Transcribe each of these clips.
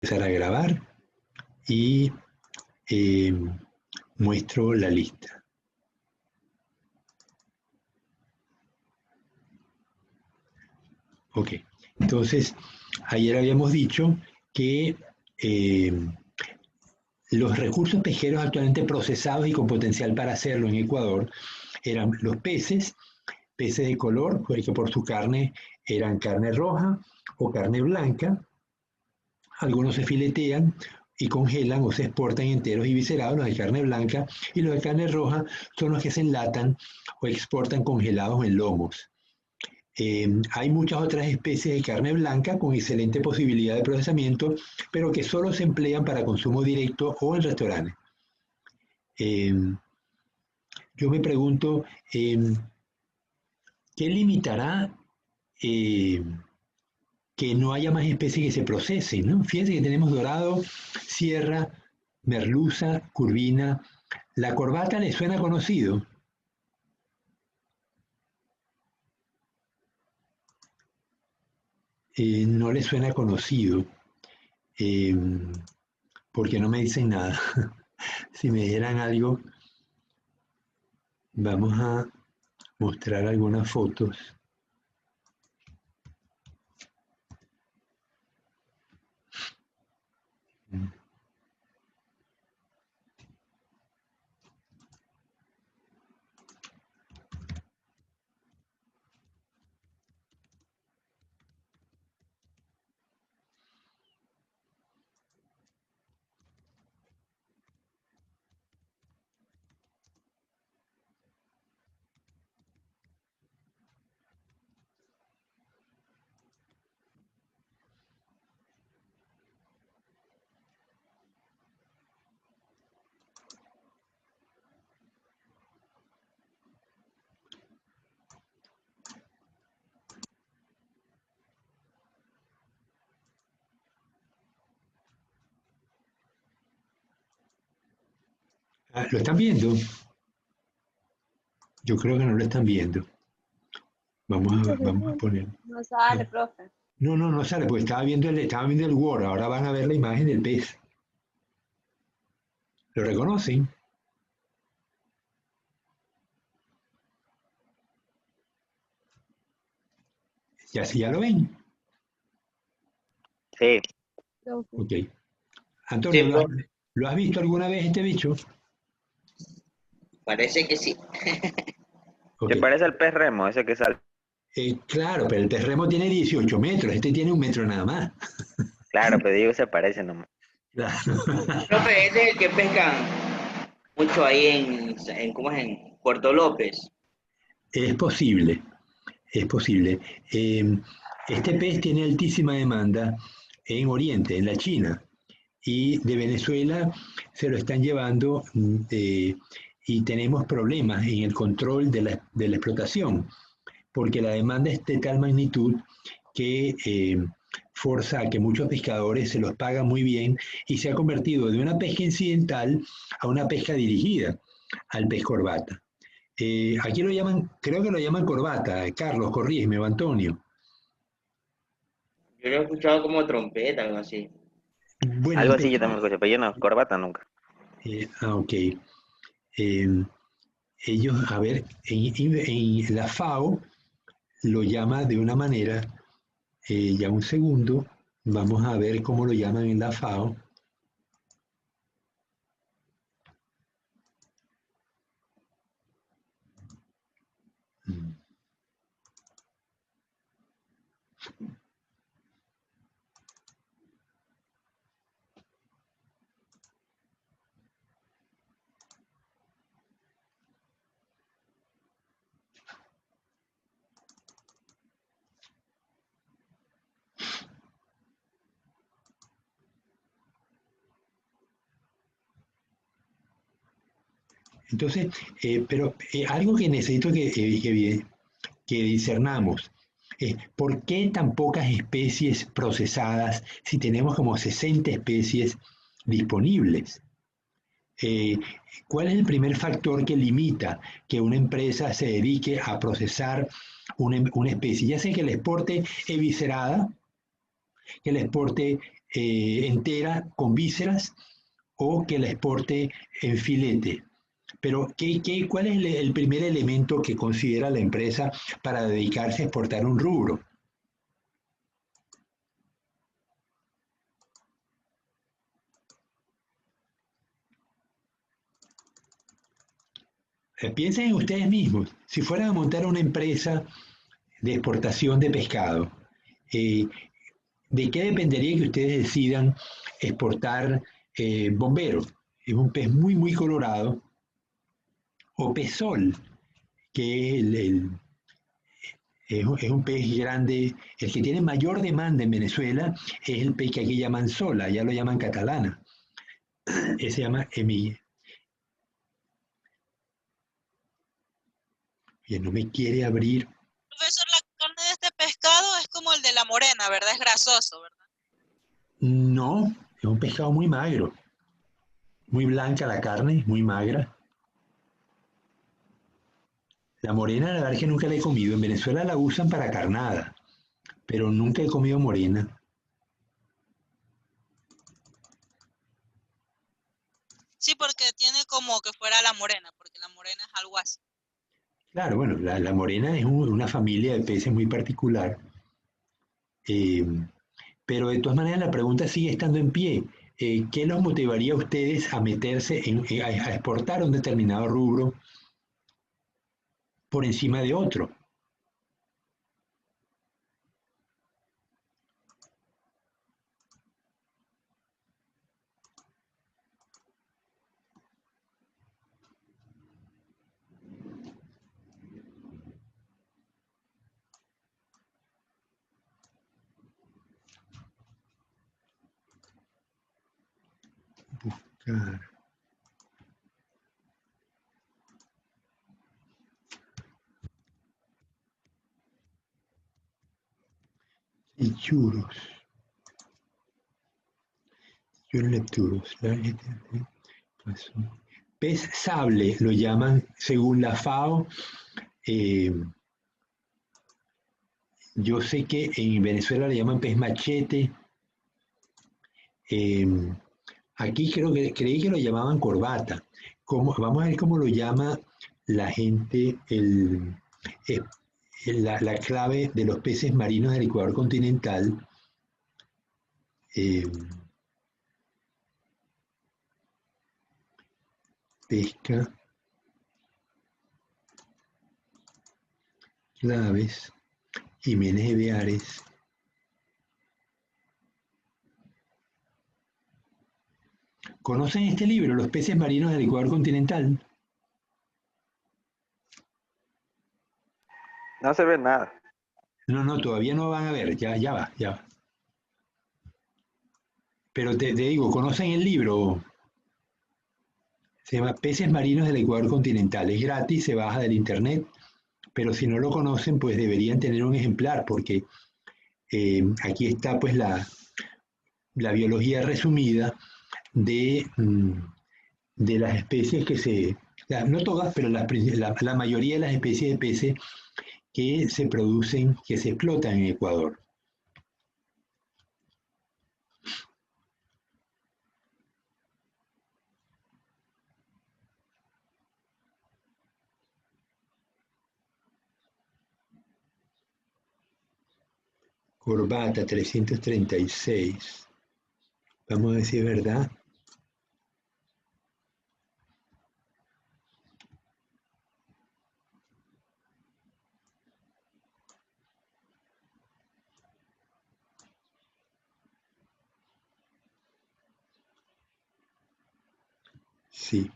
Empezar a grabar y muestro la lista. Ok, entonces ayer habíamos dicho que los recursos pesqueros actualmente procesados y con potencial para hacerlo en Ecuador eran los peces de color, que por su carne eran carne roja o carne blanca. Algunos se filetean y congelan o se exportan enteros y viscerados, los de carne blanca, y los de carne roja son los que se enlatan o exportan congelados en lomos. Hay muchas otras especies de carne blanca con excelente posibilidad de procesamiento, pero que solo se emplean para consumo directo o en restaurantes. Yo me pregunto, ¿qué limitará que no haya más especies que se procesen, ¿no? Fíjense que tenemos dorado, sierra, merluza, curvina. ¿La corbata le suena conocido? No le suena conocido, eh, porque no me dicen nada. Si me dieran algo, vamos a mostrar algunas fotos. ¿Lo están viendo? Yo creo que no lo están viendo. Vamos a poner. No sale, profe. No sale, porque estaba viendo el Word. Ahora van a ver la imagen del pez. ¿Lo reconocen? Ya lo ven. Sí. Ok. Antonio, Sí, ¿lo has visto alguna vez este bicho? parece que sí. Ok. Se parece al pez remo, ese que sale. Claro, pero el pez remo tiene 18 metros, este tiene 1 metro nada más. Claro, pero digo, se parece nomás. Claro. Profe, ese es el que pescan mucho ahí ¿cómo es? En Puerto López. Es posible, es posible. Este pez tiene altísima demanda en Oriente, en la China, y de Venezuela se lo están llevando y tenemos problemas en el control de la explotación, porque la demanda es de tal magnitud que forza a que muchos pescadores se los pagan muy bien y se ha convertido de una pesca incidental a una pesca dirigida al pez corbata. Aquí lo llaman, creo que lo llaman corbata. Carlos, corrígeme, o Antonio. Yo lo he escuchado como trompeta, algo así. Bueno, Algo así yo también lo escuché, pero yo no, corbata nunca. ok. Ellos, a ver, en la FAO lo llama de una manera, ya un segundo, vamos a ver cómo lo llaman en la FAO. Entonces, pero algo que necesito que discernamos es por qué tan pocas especies procesadas si tenemos como 60 especies disponibles. Eh, ¿Cuál es el primer factor que limita que una empresa se dedique a procesar una especie? Ya sea que la exporte eviscerada, que la exporte entera con vísceras o que la exporte en filete. Pero, ¿cuál es el primer elemento que considera la empresa para dedicarse a exportar un rubro? Piensen en ustedes mismos. Si fueran a montar una empresa de exportación de pescado, eh, ¿de qué dependería que ustedes decidan exportar bombero? Es un pez muy, muy colorado, o pez sol, que es es un pez grande. El que tiene mayor demanda en Venezuela es el pez que aquí llaman sola, ya lo llaman catalana. Ese se llama emille. Y no me quiere abrir. Profesor, la carne de este pescado es como el de la morena, ¿verdad? Es grasoso, ¿verdad? No, es un pescado muy magro. Muy blanca la carne, muy magra. La morena, la verdad es que nunca la he comido. En Venezuela la usan para carnada, pero nunca he comido morena. Sí, porque tiene como que fuera la morena, porque la morena es algo así. Claro, bueno, la morena es una familia de peces muy particular, eh, pero de todas maneras la pregunta sigue estando en pie. ¿Qué los motivaría a ustedes a meterse a exportar un determinado rubro por encima de otro? Buscar. Ichurus. Lepturus. Pez sable lo llaman según la FAO. eh, yo sé que en Venezuela le llaman pez machete. eh, Aquí creí que lo llamaban corbata. Vamos a ver cómo lo llama la gente eh, la clave de los peces marinos del Ecuador continental. eh, Pesca, claves, Jiménez de Beares. ¿Conocen este libro, Los peces marinos del Ecuador continental? No se ve nada. No, no, todavía no van a ver, ya va, ya va. Pero te digo, ¿conocen el libro? Se llama Peces marinos del Ecuador continental. Es gratis, se baja del internet, pero si no lo conocen, pues deberían tener un ejemplar, porque aquí está pues la biología resumida de, de las especies no todas, pero la mayoría de las especies de peces que se producen, que se explotan en Ecuador. Corbata 336. Vamos a ver si es verdad. Sí.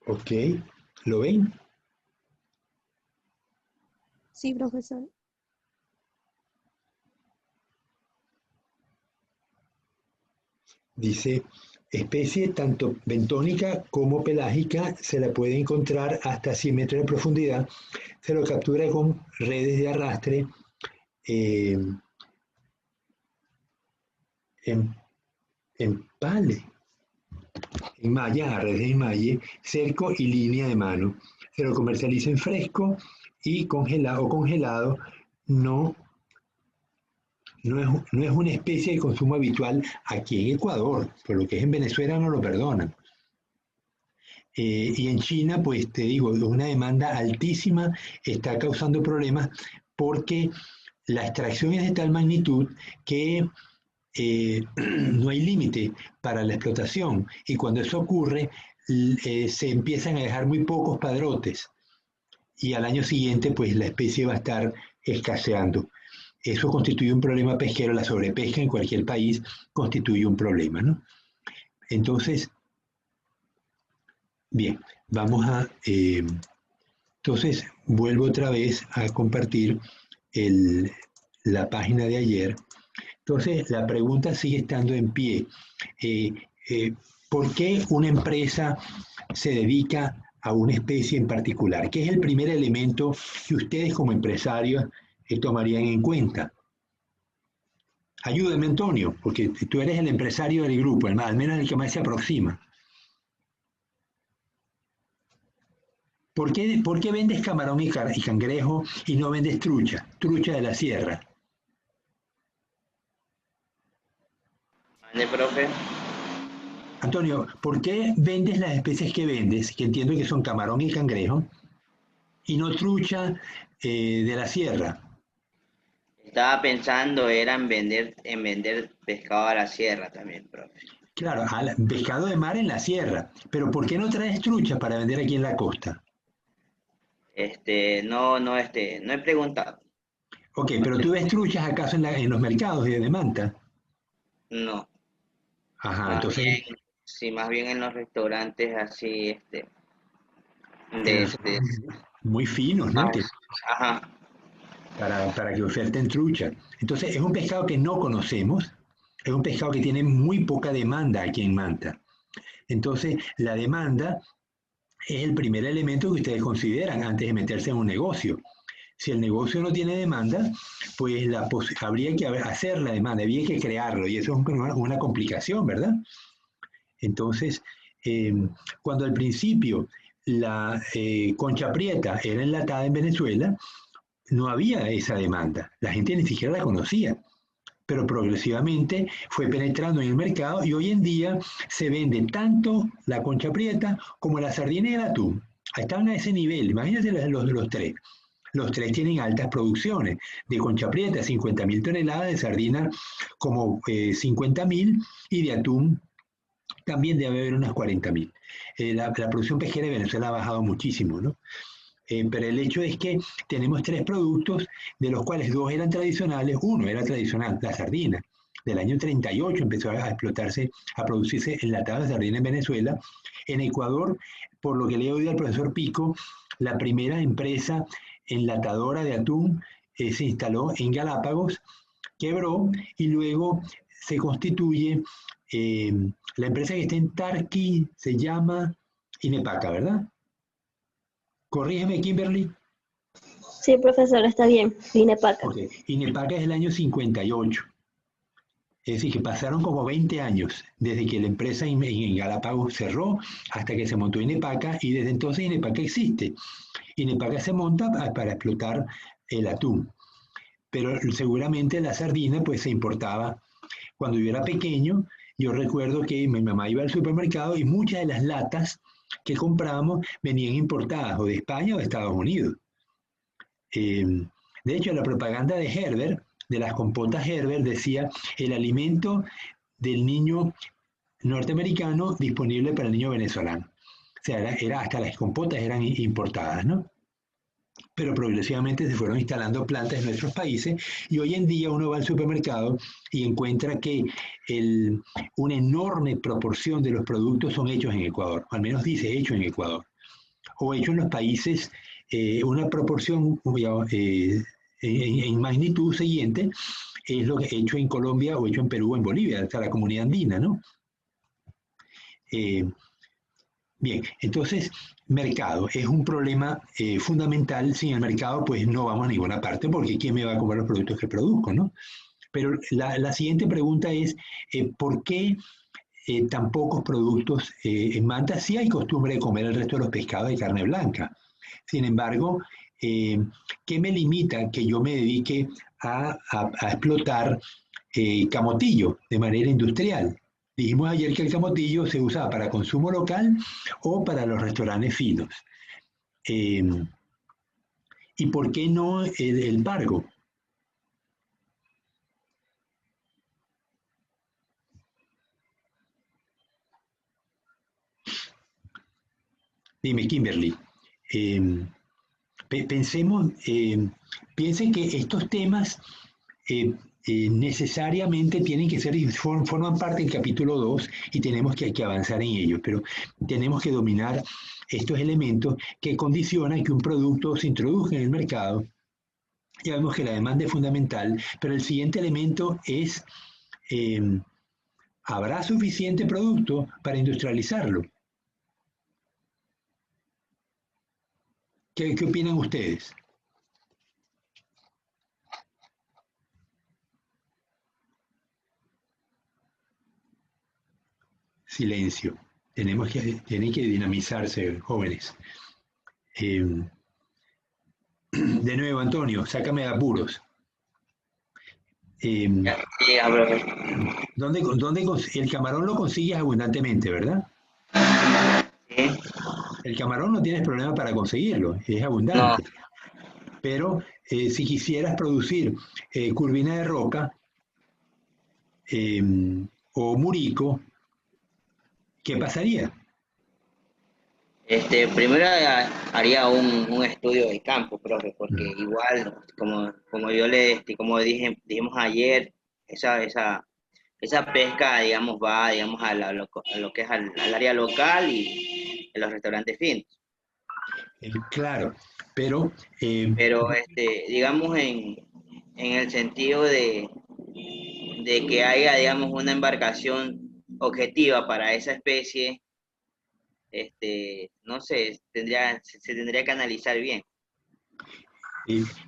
Ok. ¿Lo ven? Sí, profesor. Dice, especie tanto bentónica como pelágica, se la puede encontrar hasta 100 metros de profundidad. Se lo captura con redes de arrastre, eh, empale, enmalla, redes de enmalle, cerco y línea de mano. Se lo comercializa en fresco y congelado. No, no es una especie de consumo habitual aquí en Ecuador, por lo que es en Venezuela no lo perdonan. Y en China, pues te digo, una demanda altísima está causando problemas porque la extracción es de tal magnitud que no hay límite para la explotación y cuando eso ocurre se empiezan a dejar muy pocos padrotes y al año siguiente pues la especie va a estar escaseando. Eso constituye un problema pesquero, la sobrepesca en cualquier país constituye un problema, ¿no? Entonces, bien, vamos a... entonces, vuelvo otra vez a compartir la página de ayer. Entonces, la pregunta sigue estando en pie. ¿Por qué una empresa se dedica a una especie en particular? ¿Qué es el primer elemento que ustedes como empresarios tomarían en cuenta? Ayúdame, Antonio, porque tú eres el empresario del grupo, al menos el que más se aproxima. ¿Por qué vendes camarón y cangrejo y no vendes trucha de la sierra? ¿Mande, profe? Antonio, ¿por qué vendes las especies que vendes, que entiendo que son camarón y cangrejo, y no trucha de la sierra? Estaba pensando era en vender pescado a la sierra también, profe. Claro, pescado de mar en la sierra, pero ¿por qué no traes trucha para vender aquí en la costa? No he preguntado. Ok, pero ¿tú ves truchas acaso en los mercados de Manta? No, Ajá, más entonces, bien, sí, más bien en los restaurantes así, en de, los de, muy finos, ¿no? más, ajá, Para que oferten trucha. Entonces, es un pescado que no conocemos, es un pescado que tiene muy poca demanda aquí en Manta. Entonces, la demanda es el primer elemento que ustedes consideran antes de meterse en un negocio. Si el negocio no tiene demanda, pues habría que hacer la demanda, habría que crearlo, y eso es una complicación, ¿verdad? Entonces, cuando al principio la concha prieta era enlatada en Venezuela, no había esa demanda, la gente ni siquiera la conocía, pero progresivamente fue penetrando en el mercado y hoy en día se vende tanto la concha prieta como la sardina y el atún. Están a ese nivel, imagínense los tres. Los tres tienen altas producciones, de concha prieta 50.000 toneladas, de sardina como 50.000 y de atún también debe haber unas 40.000. La producción pesquera de Venezuela ha bajado muchísimo, ¿no? Pero el hecho es que tenemos tres productos, de los cuales dos eran tradicionales. Uno era tradicional, la sardina. Del año 38 empezó a explotarse, a producirse enlatada de sardina en Venezuela. En Ecuador, por lo que le he oído al profesor Pico, la primera empresa enlatadora de atún se instaló en Galápagos, quebró y luego se constituye la empresa que está en Tarqui, se llama Inepaca, ¿verdad? Corrígeme, Kimberly. Sí, profesor, está bien. Vine Paca. Ok, Inepaca es el año 58. Es decir, que pasaron como 20 años desde que la empresa en Galápagos cerró hasta que se montó Inepaca y desde entonces Inepaca existe. Inepaca se monta para explotar el atún. Pero seguramente la sardina pues se importaba. Cuando yo era pequeño, yo recuerdo que mi mamá iba al supermercado y muchas de las latas que comprábamos venían importadas o de España o de Estados Unidos. De hecho, la propaganda de Herbert, de las compotas Herbert, decía el alimento del niño norteamericano disponible para el niño venezolano. O sea, hasta las compotas eran importadas, ¿no? Pero progresivamente se fueron instalando plantas en nuestros países y hoy en día uno va al supermercado y encuentra que una enorme proporción de los productos son hechos en Ecuador, o al menos dice hecho en Ecuador, o hecho en los países, una proporción en magnitud siguiente es lo que hecho en Colombia o hecho en Perú o en Bolivia, o sea, la comunidad andina, ¿no? Bien, entonces, mercado es un problema fundamental. Sin el mercado, pues no vamos a ninguna parte, porque ¿quién me va a comprar los productos que produzco, no? Pero la siguiente pregunta es, ¿por qué tan pocos productos en Manta? Sí hay costumbre de comer el resto de los pescados de carne blanca. Sin embargo, ¿qué me limita que yo me dedique a explotar camotillo de manera industrial? Dijimos ayer que el camotillo se usaba para consumo local o para los restaurantes finos. ¿Y por qué no el pargo? Dime, Kimberly. Piensen que estos temas necesariamente tienen que ser, forman parte del capítulo 2 y tenemos que avanzar en ellos, pero tenemos que dominar estos elementos que condicionan que un producto se introduzca en el mercado. Ya vemos que la demanda es fundamental, pero el siguiente elemento es, ¿habrá suficiente producto para industrializarlo? ¿Qué opinan ustedes? Silencio. Tienen que dinamizarse, jóvenes. De nuevo, Antonio, sácame de apuros. El camarón lo consigues abundantemente, ¿verdad? Sí. El camarón no tienes problema para conseguirlo, es abundante. No. Pero si quisieras producir curvina de roca o murico, ¿qué pasaría? Primero haría un estudio de campo, profe, porque igual, como dijimos ayer, esa pesca, digamos, va, digamos, a lo que es al área local y en los restaurantes finos. Claro, pero Pero, digamos, en el sentido de que haya, digamos, una embarcación objetiva para esa especie, no sé, se tendría que analizar bien.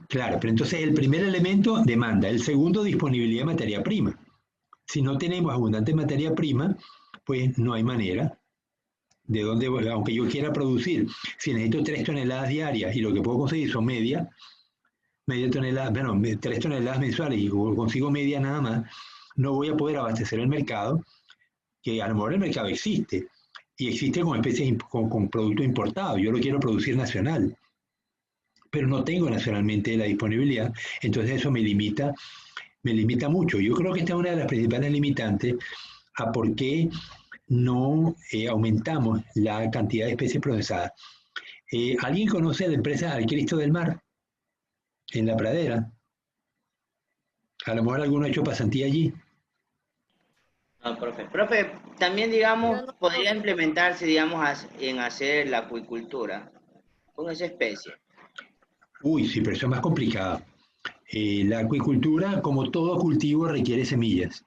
claro, pero entonces el primer elemento, demanda. El segundo, disponibilidad de materia prima. Si no tenemos abundante materia prima, pues no hay manera de dónde, aunque yo quiera producir, si necesito 3 toneladas diarias y lo que puedo conseguir son media tonelada, bueno, 3 toneladas mensuales y consigo media nada más, no voy a poder abastecer el mercado, que a lo mejor el mercado existe, y existe con especies, con producto importado. Yo lo quiero producir nacional, pero no tengo nacionalmente la disponibilidad, entonces eso me limita mucho. Yo creo que esta es una de las principales limitantes a por qué no aumentamos la cantidad de especies procesadas. ¿Alguien conoce la empresa Al Cristo del Mar en La Pradera? A lo mejor alguno ha hecho pasantía allí. No, profe. Profe, también, digamos, No, no, podría profe. implementarse, digamos, en hacer la acuicultura con esa especie. Uy, sí, pero eso es más complicado. La acuicultura, como todo cultivo, requiere semillas.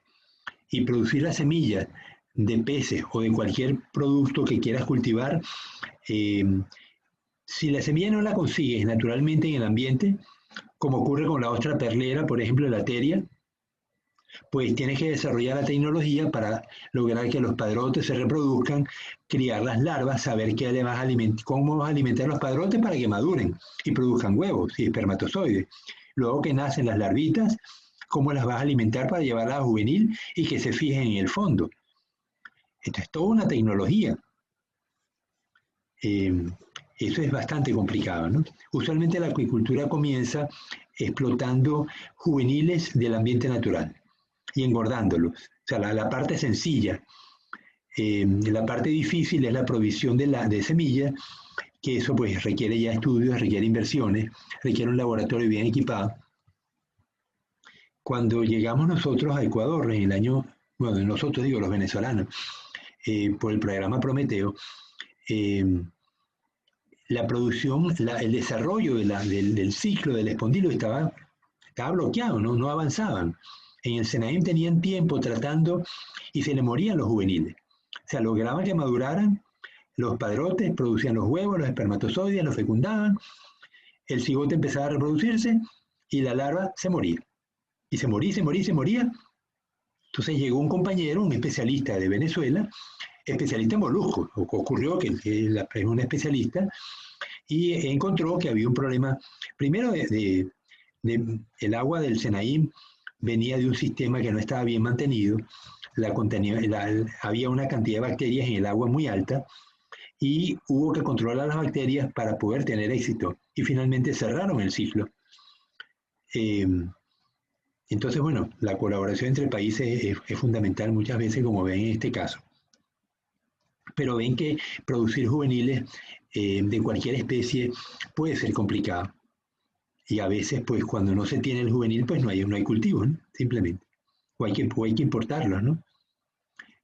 Y producir las semillas de peces o de cualquier producto que quieras cultivar, si la semilla no la consigues naturalmente en el ambiente, como ocurre con la ostra perlera, por ejemplo, la teria, pues tienes que desarrollar la tecnología para lograr que los padrotes se reproduzcan, criar las larvas, saber cómo vas a alimentar los padrotes para que maduren y produzcan huevos y espermatozoides. Luego que nacen las larvitas, cómo las vas a alimentar para llevarlas a juvenil y que se fijen en el fondo. Esto es toda una tecnología. Eso es bastante complicado, ¿no? Usualmente la acuicultura comienza explotando juveniles del ambiente natural y engordándolos. O sea, la parte sencilla. La parte difícil es la provisión de semillas, que eso pues requiere ya estudios, requiere inversiones, requiere un laboratorio bien equipado. Cuando llegamos nosotros a Ecuador en el año, bueno, nosotros digo los venezolanos, por el programa Prometeo, la producción, el desarrollo del ciclo del espondilo estaba bloqueado, no avanzaban. En el SENAEM tenían tiempo tratando y se le morían los juveniles. O sea, lograban que maduraran, los padrotes producían los huevos, los espermatozoides, los fecundaban, el cigote empezaba a reproducirse y la larva se moría. Y se moría, se moría, se moría. Entonces llegó un compañero, un especialista de Venezuela, especialista en moluscos. Ocurrió que es un especialista y encontró que había un problema, primero el agua del Sinaí venía de un sistema que no estaba bien mantenido, había una cantidad de bacterias en el agua muy alta y hubo que controlar las bacterias para poder tener éxito. Y finalmente cerraron el ciclo. Entonces, bueno, la colaboración entre países es fundamental muchas veces, como ven en este caso. Pero ven que producir juveniles de cualquier especie puede ser complicado. Y a veces, pues, cuando no se tiene el juvenil, pues no hay cultivo, ¿no? Simplemente. O hay que importarlos, ¿no?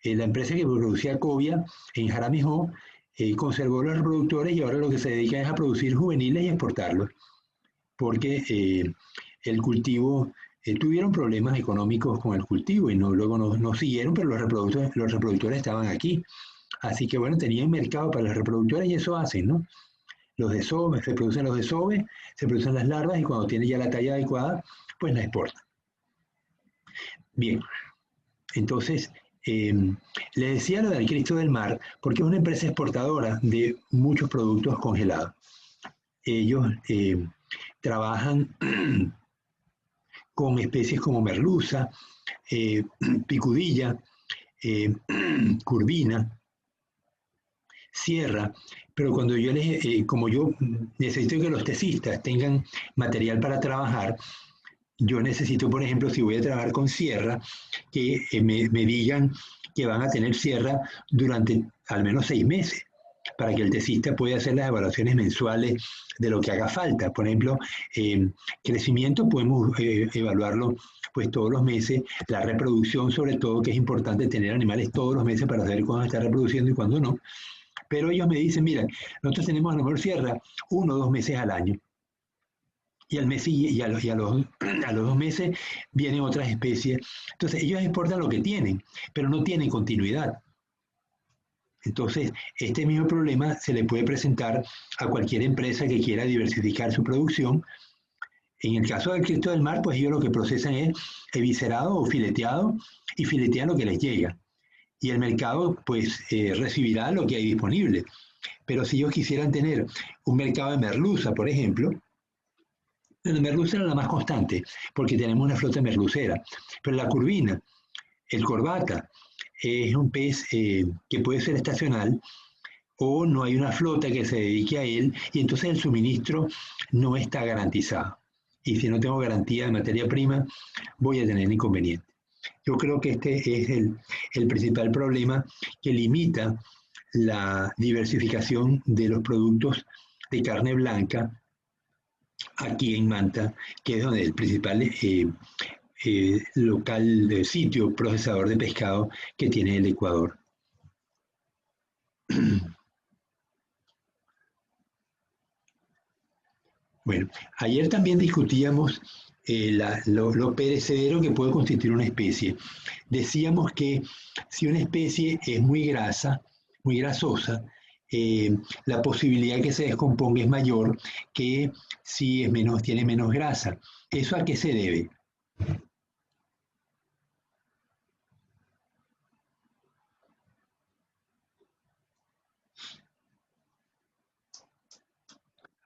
La empresa que producía cobia en Jaramijó conservó los reproductores y ahora lo que se dedica es a producir juveniles y exportarlos. Porque el cultivo, tuvieron problemas económicos con el cultivo y luego no siguieron, pero los reproductores estaban aquí. Así que bueno, tenían mercado para los reproductores y eso hacen, ¿no? Los desove, se producen los desoves, se producen las larvas y cuando tiene ya la talla adecuada, pues la exportan. Bien, entonces, le decía lo del Cristo del Mar, porque es una empresa exportadora de muchos productos congelados. Ellos trabajan con especies como merluza, picudilla, curvina, sierra, pero cuando como yo necesito que los tesistas tengan material para trabajar, yo necesito, por ejemplo, si voy a trabajar con sierra, que me digan que van a tener sierra durante al menos 6 meses, para que el tesista pueda hacer las evaluaciones mensuales de lo que haga falta. Por ejemplo, crecimiento podemos evaluarlo pues todos los meses, la reproducción sobre todo, que es importante tener animales todos los meses para saber cuándo está reproduciendo y cuándo no. Pero ellos me dicen, mira, nosotros tenemos a lo mejor sierra 1 o 2 meses al año. Y al mes y a los 2 meses vienen otras especies. Entonces ellos exportan lo que tienen, pero no tienen continuidad. Entonces, este mismo problema se le puede presentar a cualquier empresa que quiera diversificar su producción. En el caso del Cristo del Mar, pues ellos lo que procesan es eviscerado o fileteado y filetean lo que les llega. Y el mercado, pues, recibirá lo que hay disponible. Pero si ellos quisieran tener un mercado de merluza, por ejemplo, la merluza era la más constante, porque tenemos una flota merlucera. Pero la curvina, el corbata, es un pez que puede ser estacional o no hay una flota que se dedique a él y entonces el suministro no está garantizado. Y si no tengo garantía de materia prima, voy a tener inconveniente. Yo creo que este es el principal problema que limita la diversificación de los productos de carne blanca aquí en Manta, que es donde el principal local de sitio procesador de pescado que tiene el Ecuador. Bueno, ayer también discutíamos lo perecedero que puede constituir una especie. Decíamos que si una especie es muy grasa, muy grasosa, la posibilidad que se descomponga es mayor que si tiene menos grasa. ¿Eso a qué se debe?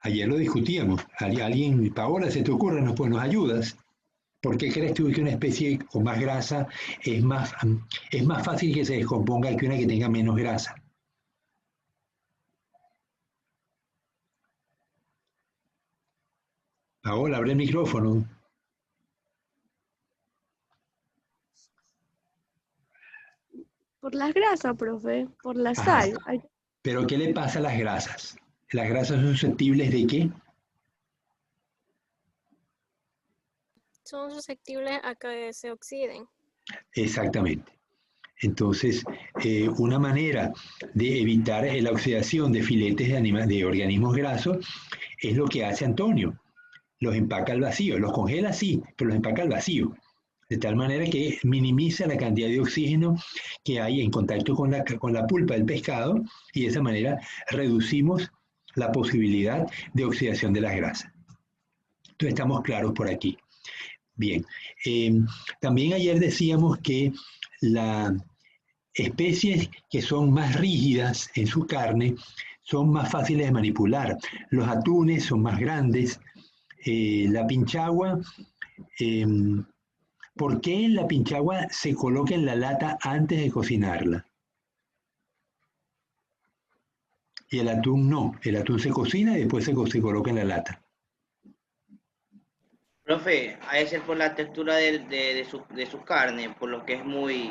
Ayer lo discutíamos. Alguien, Paola, ¿se te ocurre? Pues nos ayudas. ¿Por qué crees tú que una especie con más grasa es más fácil que se descomponga que una que tenga menos grasa? Paola, abre el micrófono. Por las grasas, profe, por la Ajá. sal. ¿Pero qué le pasa a las grasas? ¿Las grasas son susceptibles de qué? Son susceptibles a que se oxiden. Exactamente. Entonces, una manera de evitar la oxidación de filetes de organismos grasos es lo que hace Antonio. Los empaca al vacío, los congela sí, pero los empaca al vacío. De tal manera que minimiza la cantidad de oxígeno que hay en contacto con la pulpa del pescado y de esa manera reducimos la posibilidad de oxidación de las grasas. Entonces estamos claros por aquí. Bien. También ayer decíamos que las especies que son más rígidas en su carne son más fáciles de manipular. Los atunes son más grandes. La pinchagua, ¿por qué la pinchagua se coloca en la lata antes de cocinarla? Y el atún no. El atún se cocina y después se coloca en la lata. Profe, ha de ser por la textura de su carne, por lo que es muy,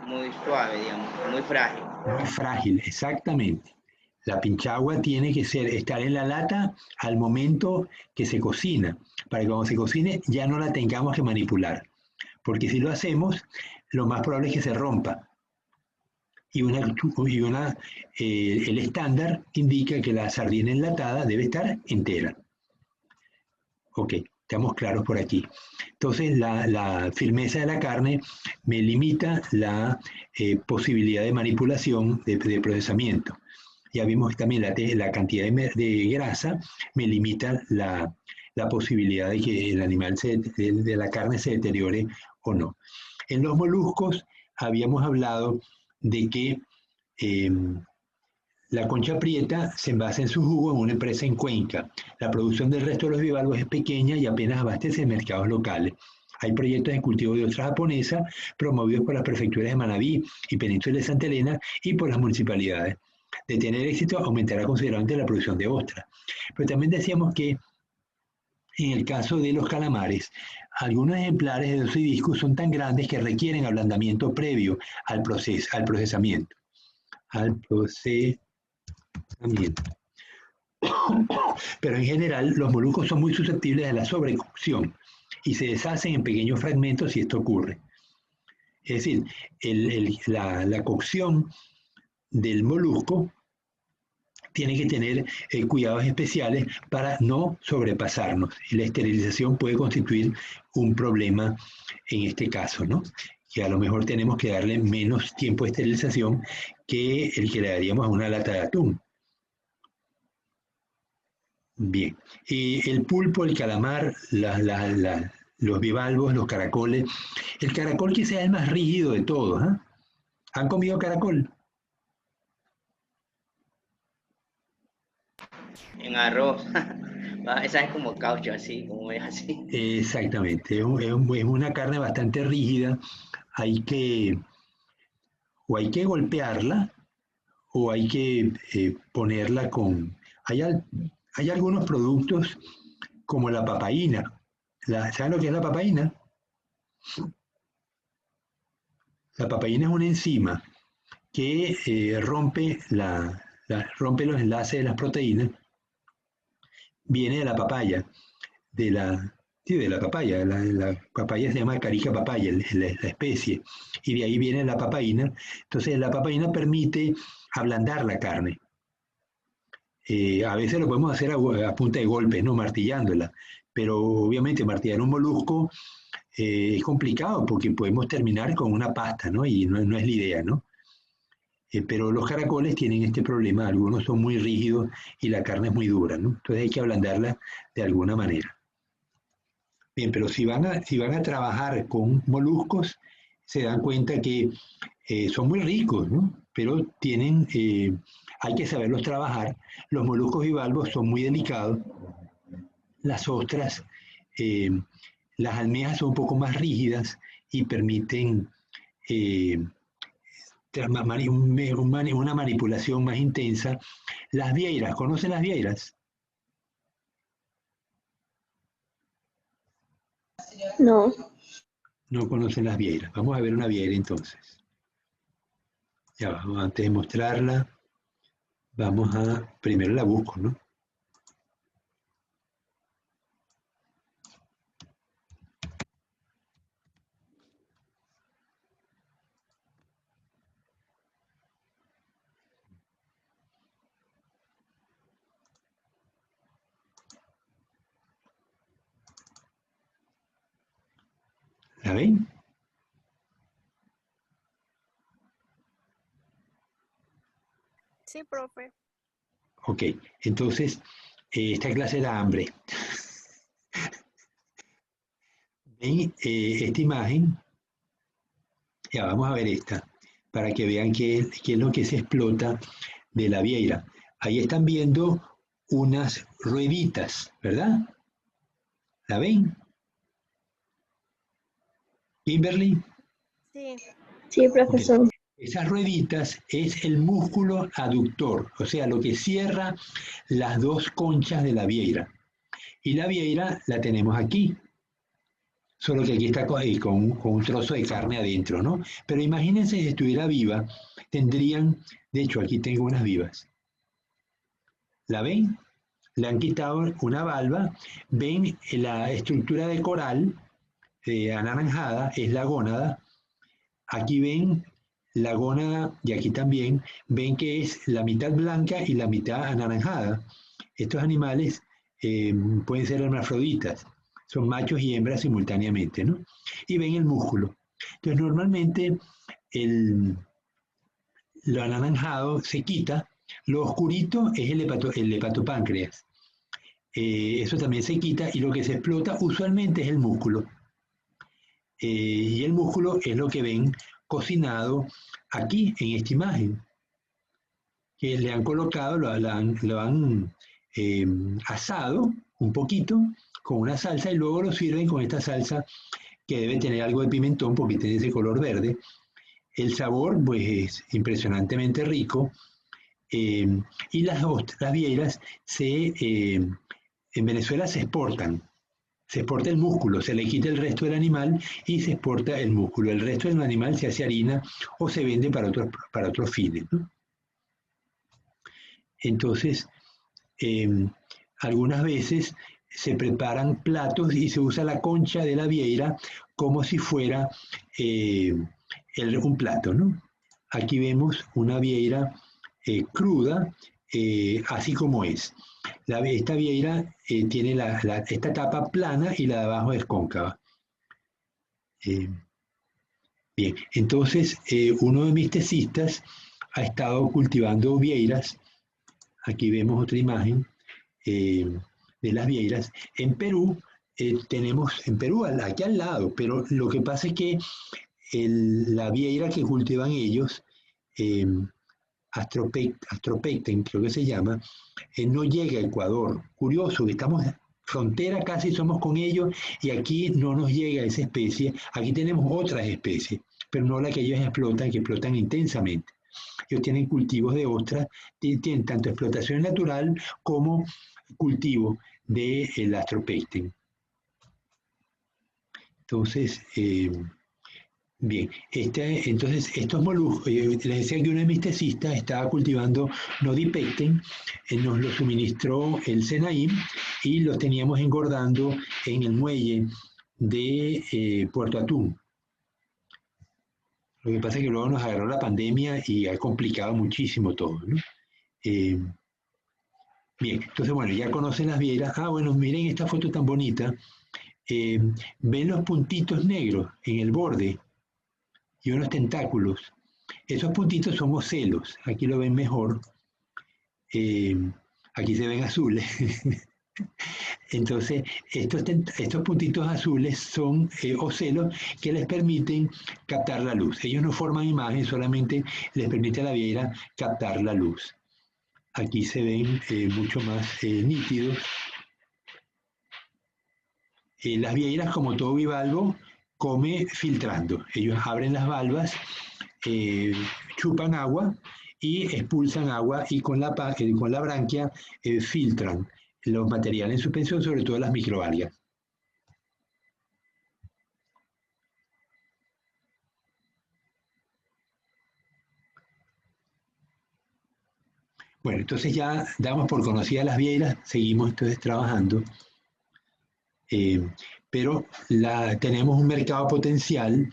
muy suave, digamos, muy frágil. Muy frágil, exactamente. La pinchagua tiene que estar en la lata al momento que se cocina, para que cuando se cocine ya no la tengamos que manipular. Porque si lo hacemos, lo más probable es que se rompa. El estándar indica que la sardina enlatada debe estar entera. Ok, estamos claros por aquí. Entonces, la firmeza de la carne me limita la posibilidad de manipulación, de procesamiento. Ya vimos que también la cantidad de grasa me limita la posibilidad de que el animal de la carne se deteriore o no. En los moluscos habíamos hablado de que la concha prieta se envasa en su jugo en una empresa en Cuenca. La producción del resto de los bivalvos es pequeña y apenas abastece mercados locales. Hay proyectos de cultivo de ostra japonesa promovidos por las prefecturas de Manabí y Península de Santa Elena y por las municipalidades. De tener éxito, aumentará considerablemente la producción de ostra. Pero también decíamos que en el caso de los calamares, algunos ejemplares de Dosidiscus son tan grandes que requieren ablandamiento previo al procesamiento. Pero en general, los moluscos son muy susceptibles a la sobrecocción y se deshacen en pequeños fragmentos si esto ocurre. Es decir, la cocción del molusco tiene que tener cuidados especiales para no sobrepasarnos. Y la esterilización puede constituir un problema en este caso, ¿no? Que a lo mejor tenemos que darle menos tiempo de esterilización que el que le daríamos a una lata de atún. Bien. El pulpo, el calamar, los bivalvos, los caracoles. El caracol quizá es el más rígido de todos. ¿Eh? ¿Han comido caracol? En arroz, esa es como caucho, así, como es así. Exactamente. Es una carne bastante rígida. O hay que golpearla o hay que ponerla con... Hay algunos productos como la papaína. ¿Saben lo que es la papaína? La papaína es una enzima que rompe los enlaces de las proteínas. Viene de la papaya, de la papaya. La papaya se llama Carica papaya, la especie, y de ahí viene la papaína. Entonces la papaína permite ablandar la carne. A veces lo podemos hacer a punta de golpes, no martillándola, pero obviamente martillar un molusco es complicado porque podemos terminar con una pasta, ¿no? Y no es la idea, ¿no? Pero los caracoles tienen este problema, algunos son muy rígidos y la carne es muy dura, ¿no? Entonces hay que ablandarla de alguna manera. Bien, pero si van a trabajar con moluscos, se dan cuenta que son muy ricos, ¿no? Pero hay que saberlos trabajar. Los moluscos bivalvos son muy delicados. Las ostras, eh, las almejas son un poco más rígidas y permiten una manipulación más intensa. Las vieiras, ¿conocen las vieiras? No. No conocen las vieiras. Vamos a ver una vieira entonces. Ya vamos, antes de mostrarla, primero la busco, ¿no? ¿La ven? Sí, profe. Ok, entonces, esta clase da hambre. esta imagen, ya vamos a ver esta, para que vean qué es lo que se explota de la vieira. Ahí están viendo unas rueditas, ¿verdad? ¿La ven? Kimberly. Sí. Sí, profesor. Esas rueditas es el músculo aductor, o sea, lo que cierra las dos conchas de la vieira. Y la vieira la tenemos aquí, solo que aquí está con un trozo de carne adentro, ¿no? Pero imagínense si estuviera viva, tendrían, de hecho aquí tengo unas vivas. ¿La ven? Le han quitado una valva, ven la estructura de coral anaranjada, es la gónada. Aquí ven la gónada, y aquí también, ven que es la mitad blanca y la mitad anaranjada. Estos animales pueden ser hermafroditas, son machos y hembras simultáneamente, ¿no? Y ven el músculo. Entonces, normalmente lo anaranjado se quita, lo oscurito es el hepatopáncreas. Eso también se quita y lo que se explota usualmente es el músculo. Y el músculo es lo que ven cocinado aquí en esta imagen, que le han colocado, lo han asado un poquito con una salsa y luego lo sirven con esta salsa que debe tener algo de pimentón porque tiene ese color verde. El sabor pues es impresionantemente rico y las vieiras en Venezuela se exportan. Se exporta el músculo, se le quita el resto del animal y se exporta el músculo. El resto del animal se hace harina o se vende para otros fines, ¿no? Entonces, algunas veces se preparan platos y se usa la concha de la vieira como si fuera un plato, ¿no? Aquí vemos una vieira cruda, así como es. Esta vieira tiene esta tapa plana y la de abajo es cóncava. Bien, entonces uno de mis tesistas ha estado cultivando vieiras. Aquí vemos otra imagen de las vieiras. En Perú aquí al lado, pero lo que pasa es que la vieira que cultivan ellos, Astropecten, creo que se llama, no llega a Ecuador. Curioso, que estamos frontera casi somos con ellos y aquí no nos llega esa especie. Aquí tenemos otras especies, pero no la que ellos explotan, que explotan intensamente. Ellos tienen cultivos de ostras, tienen tanto explotación natural como cultivo del Astropecten. Entonces, bien, entonces estos moluscos, les decía que uno de mis tesistas estaba cultivando Nodipecten, nos los suministró el SENAIM y los teníamos engordando en el muelle de Puerto Atún. Lo que pasa es que luego nos agarró la pandemia y ha complicado muchísimo todo, ¿no? Bien, entonces bueno, ya conocen las vieiras. Ah, bueno, miren esta foto tan bonita. Ven los puntitos negros en el borde y unos tentáculos. Esos puntitos son ocelos, aquí lo ven mejor. Aquí se ven azules. Entonces, estos puntitos azules son ocelos que les permiten captar la luz. Ellos no forman imagen, solamente les permite a la vieira captar la luz. Aquí se ven mucho más nítidos. Las vieiras, como todo bivalvo, come filtrando. Ellos abren las valvas, chupan agua y expulsan agua y con la branquia filtran los materiales en suspensión, sobre todo las microalgas. Bueno, entonces ya damos por conocidas las vieiras, seguimos entonces trabajando, pero tenemos un mercado potencial.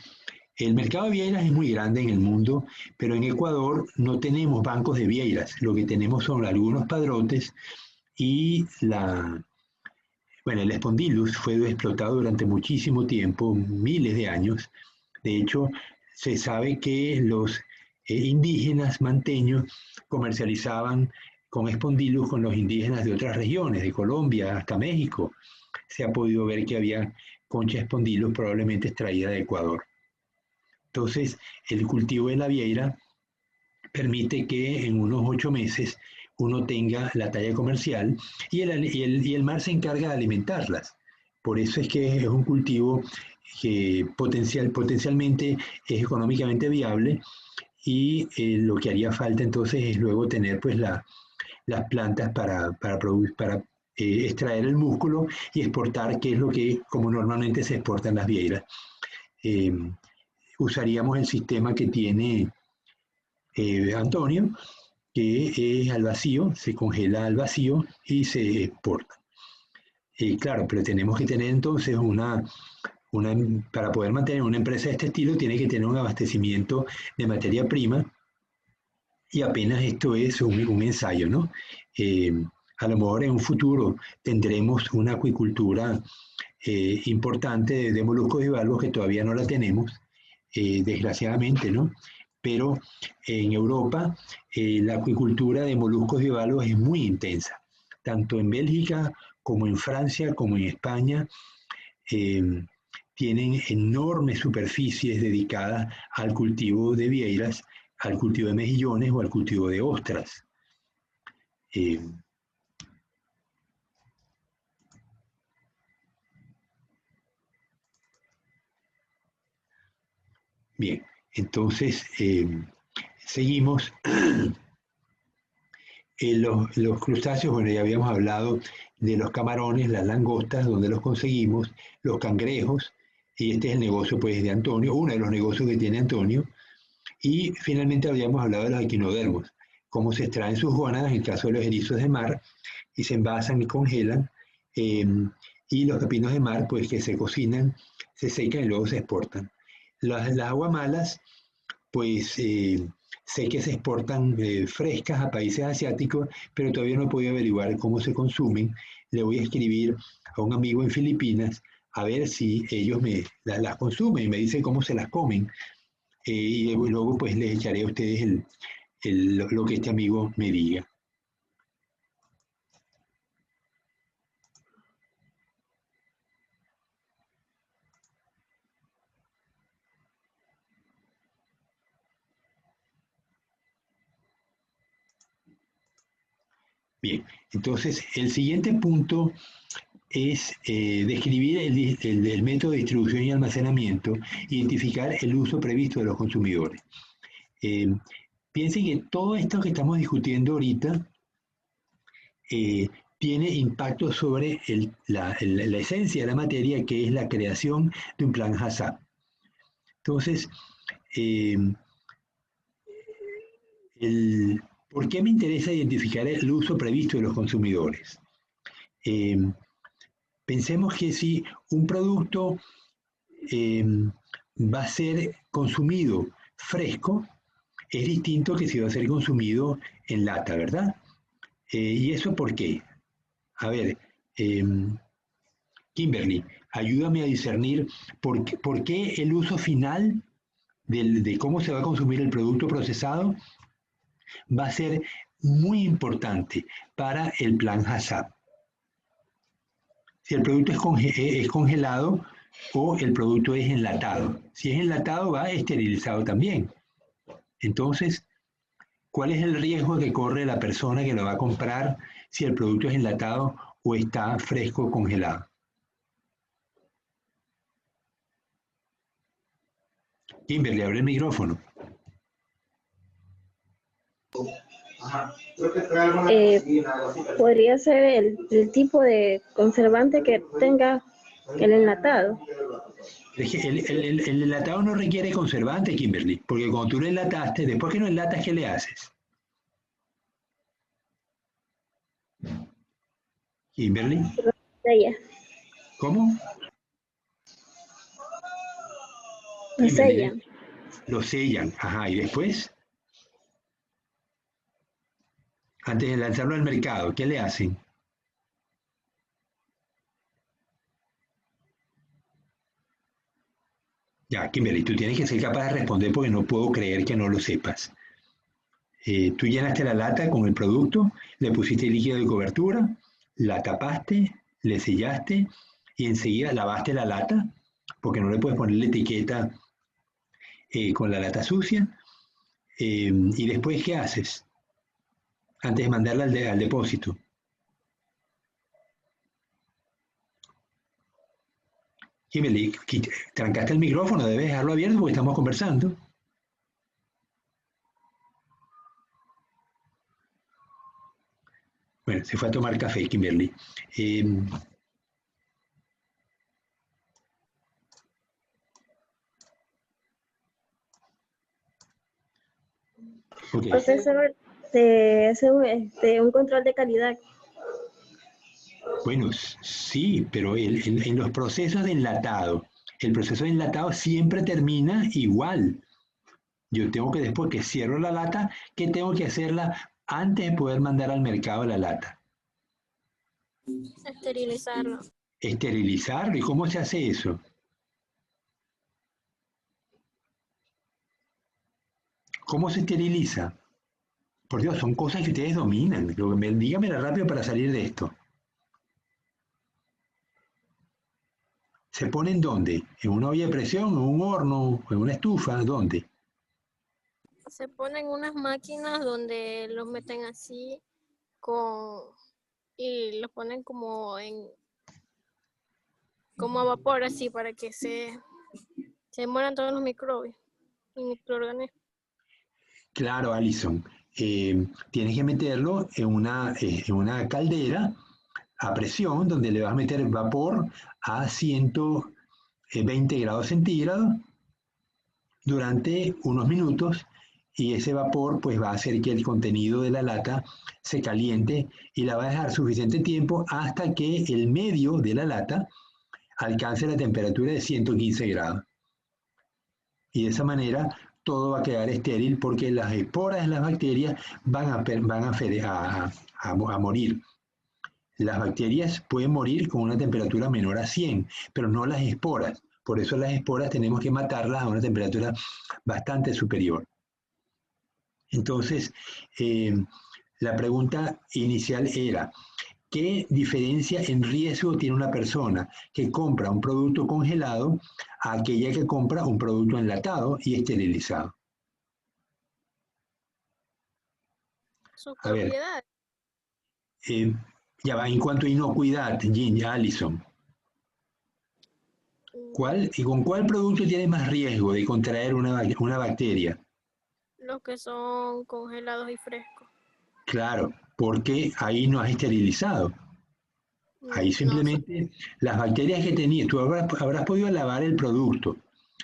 El mercado de vieiras es muy grande en el mundo, pero en Ecuador no tenemos bancos de vieiras, lo que tenemos son algunos padrotes y el Spondylus fue explotado durante muchísimo tiempo, miles de años. De hecho, se sabe que los indígenas manteños comercializaban con Spondylus con los indígenas de otras regiones, de Colombia hasta México. Se ha podido ver que había concha espondylus probablemente extraída de Ecuador. Entonces, el cultivo de la vieira permite que en unos 8 meses uno tenga la talla comercial y el mar se encarga de alimentarlas. Por eso es que es un cultivo que potencialmente es económicamente viable y lo que haría falta entonces es luego tener pues las plantas para extraer el músculo y exportar, que es lo que como normalmente se exportan las vieiras. Usaríamos el sistema que tiene Antonio, que es al vacío, se congela al vacío y se exporta. Claro, pero tenemos que tener entonces para poder mantener una empresa de este estilo, tiene que tener un abastecimiento de materia prima y apenas esto es un ensayo, ¿no? A lo mejor en un futuro tendremos una acuicultura importante de moluscos y bivalvos que todavía no la tenemos, desgraciadamente, ¿no? Pero en Europa la acuicultura de moluscos y bivalvos es muy intensa, tanto en Bélgica como en Francia, como en España, tienen enormes superficies dedicadas al cultivo de vieiras, al cultivo de mejillones o al cultivo de ostras. Bien, entonces seguimos. Los crustáceos, bueno, ya habíamos hablado de los camarones, las langostas, donde los conseguimos, los cangrejos, y este es el negocio pues de Antonio, uno de los negocios que tiene Antonio, y finalmente habíamos hablado de los equinodermos, cómo se extraen sus gónadas en el caso de los erizos de mar, y se envasan y congelan, y los pepinos de mar pues que se cocinan, se secan y luego se exportan. Las aguamalas, pues sé que se exportan frescas a países asiáticos, pero todavía no he podido averiguar cómo se consumen. Le voy a escribir a un amigo en Filipinas a ver si ellos las consumen y me dicen cómo se las comen. Y luego pues les echaré a ustedes lo que este amigo me diga. Bien, entonces el siguiente punto es describir el método de distribución y almacenamiento, identificar el uso previsto de los consumidores. Piensen que todo esto que estamos discutiendo ahorita tiene impacto sobre la esencia de la materia, que es la creación de un plan HACCP. Entonces, ¿por qué me interesa identificar el uso previsto de los consumidores? Pensemos que si un producto va a ser consumido fresco, es distinto que si va a ser consumido en lata, ¿verdad? ¿Y eso por qué? A ver, Kimberly, ayúdame a discernir por qué el uso final de cómo se va a consumir el producto procesado va a ser muy importante para el plan HACCP. Si el producto es congelado o el producto es enlatado. Si es enlatado, va esterilizado también. Entonces, ¿cuál es el riesgo que corre la persona que lo va a comprar si el producto es enlatado o está fresco o congelado? Kimberly, abre el micrófono. Podría ser el tipo de conservante que tenga el enlatado. El enlatado no requiere conservante, Kimberly, porque cuando tú lo enlataste, después que lo enlatas, ¿qué le haces? Kimberly. Sella. ¿Cómo? Lo sellan. Lo sellan, ajá, y después, antes de lanzarlo al mercado, ¿qué le hacen? Ya, Kimberly, tú tienes que ser capaz de responder porque no puedo creer que no lo sepas. Tú llenaste la lata con el producto, le pusiste líquido de cobertura, la tapaste, le sellaste y enseguida lavaste la lata, porque no le puedes poner la etiqueta con la lata sucia. Y después, ¿qué haces? Antes de mandarla al depósito. Kimberly, trancaste el micrófono, debes dejarlo abierto porque estamos conversando. Bueno, se fue a tomar café, Kimberly. Ok. Profesor, se hace un control de calidad. Bueno, sí, pero en los procesos de enlatado, el proceso de enlatado siempre termina igual. Yo tengo que, después que cierro la lata, ¿qué tengo que hacerla antes de poder mandar al mercado la lata? Esterilizarlo. Esterilizarlo. ¿Y cómo se hace eso? ¿Cómo se esteriliza? Por Dios, son cosas que ustedes dominan. Dígamela rápido para salir de esto. ¿Se pone en dónde? ¿En una olla de presión, en un horno, en una estufa? ¿Dónde? Se ponen unas máquinas donde los meten así y los ponen como a vapor así para que se mueran todos los microbios y microorganismos. Claro, Alison. Tienes que meterlo en una caldera a presión donde le vas a meter vapor a 120 grados centígrados durante unos minutos y ese vapor pues va a hacer que el contenido de la lata se caliente y la va a dejar suficiente tiempo hasta que el medio de la lata alcance la temperatura de 115 grados. Y de esa manera todo va a quedar estéril porque las esporas de las bacterias van a morir. Las bacterias pueden morir con una temperatura menor a 100, pero no las esporas. Por eso las esporas tenemos que matarlas a una temperatura bastante superior. Entonces, la pregunta inicial era, ¿qué diferencia en riesgo tiene una persona que compra un producto congelado a aquella que compra un producto enlatado y esterilizado? Sus A ver, propiedades. ya va, en cuanto a inocuidad, Alison, ¿con cuál producto tiene más riesgo de contraer una bacteria? Los que son congelados y frescos. Claro, porque ahí no has esterilizado. Ahí No, simplemente las bacterias que tenías, tú habrás podido lavar el producto,